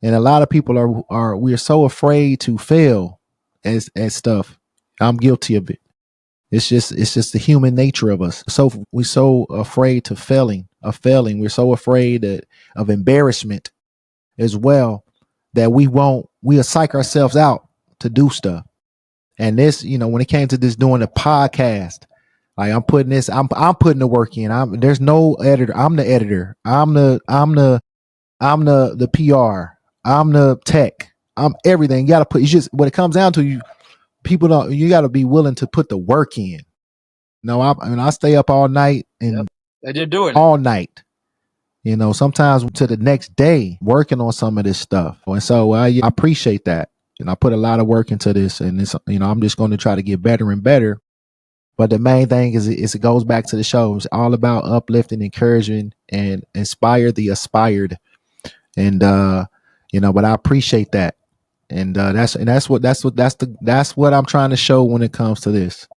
And a lot of people we are so afraid to fail as stuff. I'm guilty of it. It's just the human nature of us. So we're so afraid of failing. We're so afraid of embarrassment as well that we'll psych ourselves out to do stuff. And this, when it came to this doing a podcast, like I'm putting the work in. There's no editor. I'm the editor. I'm the PR. I'm the tech. I'm everything. You got to put. It's just when it comes down to you got to be willing to put the work in. No, I stay up all night and you're doing all night. Sometimes to the next day working on some of this stuff. And so I appreciate that. And I put a lot of work into this, and it's, I'm just going to try to get better and better. But the main thing is it goes back to the show. It's all about uplifting, encouraging, and inspire the aspired. And but I appreciate that. And that's what I'm trying to show when it comes to this.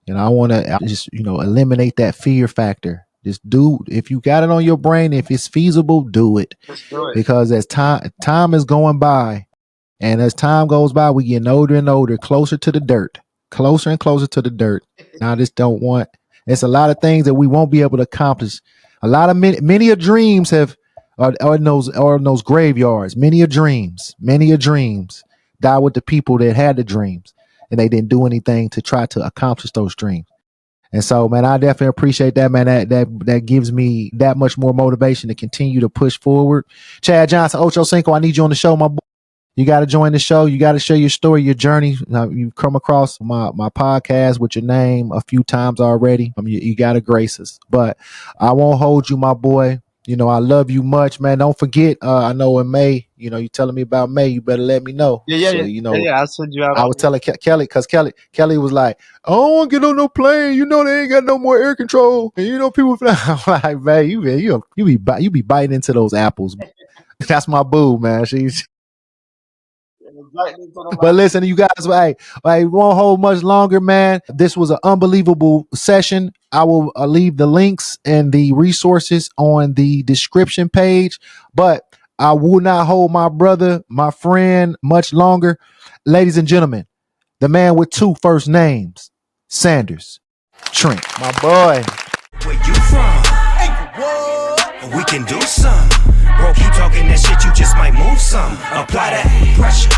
I want to just eliminate that fear factor. Just if you got it on your brain, if it's feasible, do it. Just do it. Because as time is going by, and as time goes by, we get older and older, closer to the dirt, closer and closer to the dirt. And I just don't want. It's a lot of things that we won't be able to accomplish. A lot of many dreams have are in those graveyards. Many a dreams die with the people that had the dreams, and they didn't do anything to try to accomplish those dreams. And so, man, I definitely appreciate that, man. That gives me that much more motivation to continue to push forward. Chad Johnson, Ocho Cinco, I need you on the show, my boy. You got to join the show. You got to share your story, your journey. You've come across my podcast with your name a few times already. You got to grace us. But I won't hold you, my boy. I love you much, man. Don't forget, I know in May, you telling me about May, you better let me know. Yeah. So, I'll send you out. I was telling Kelly, because Kelly was like, I don't want to get on no plane. They ain't got no more air control. And people fly. I'm like, man, you be biting into those apples. That's my boo, man. But listen, you guys, I won't hold much longer, man. This was an unbelievable session. I will leave the links and the resources on the description page, but I will not hold my brother, my friend, much longer. Ladies and gentlemen, the man with 2 first names, Sanders Trent, my boy. Where you from? Hey, we can do some. Bro, keep talking that shit, you just might move some. Apply that pressure.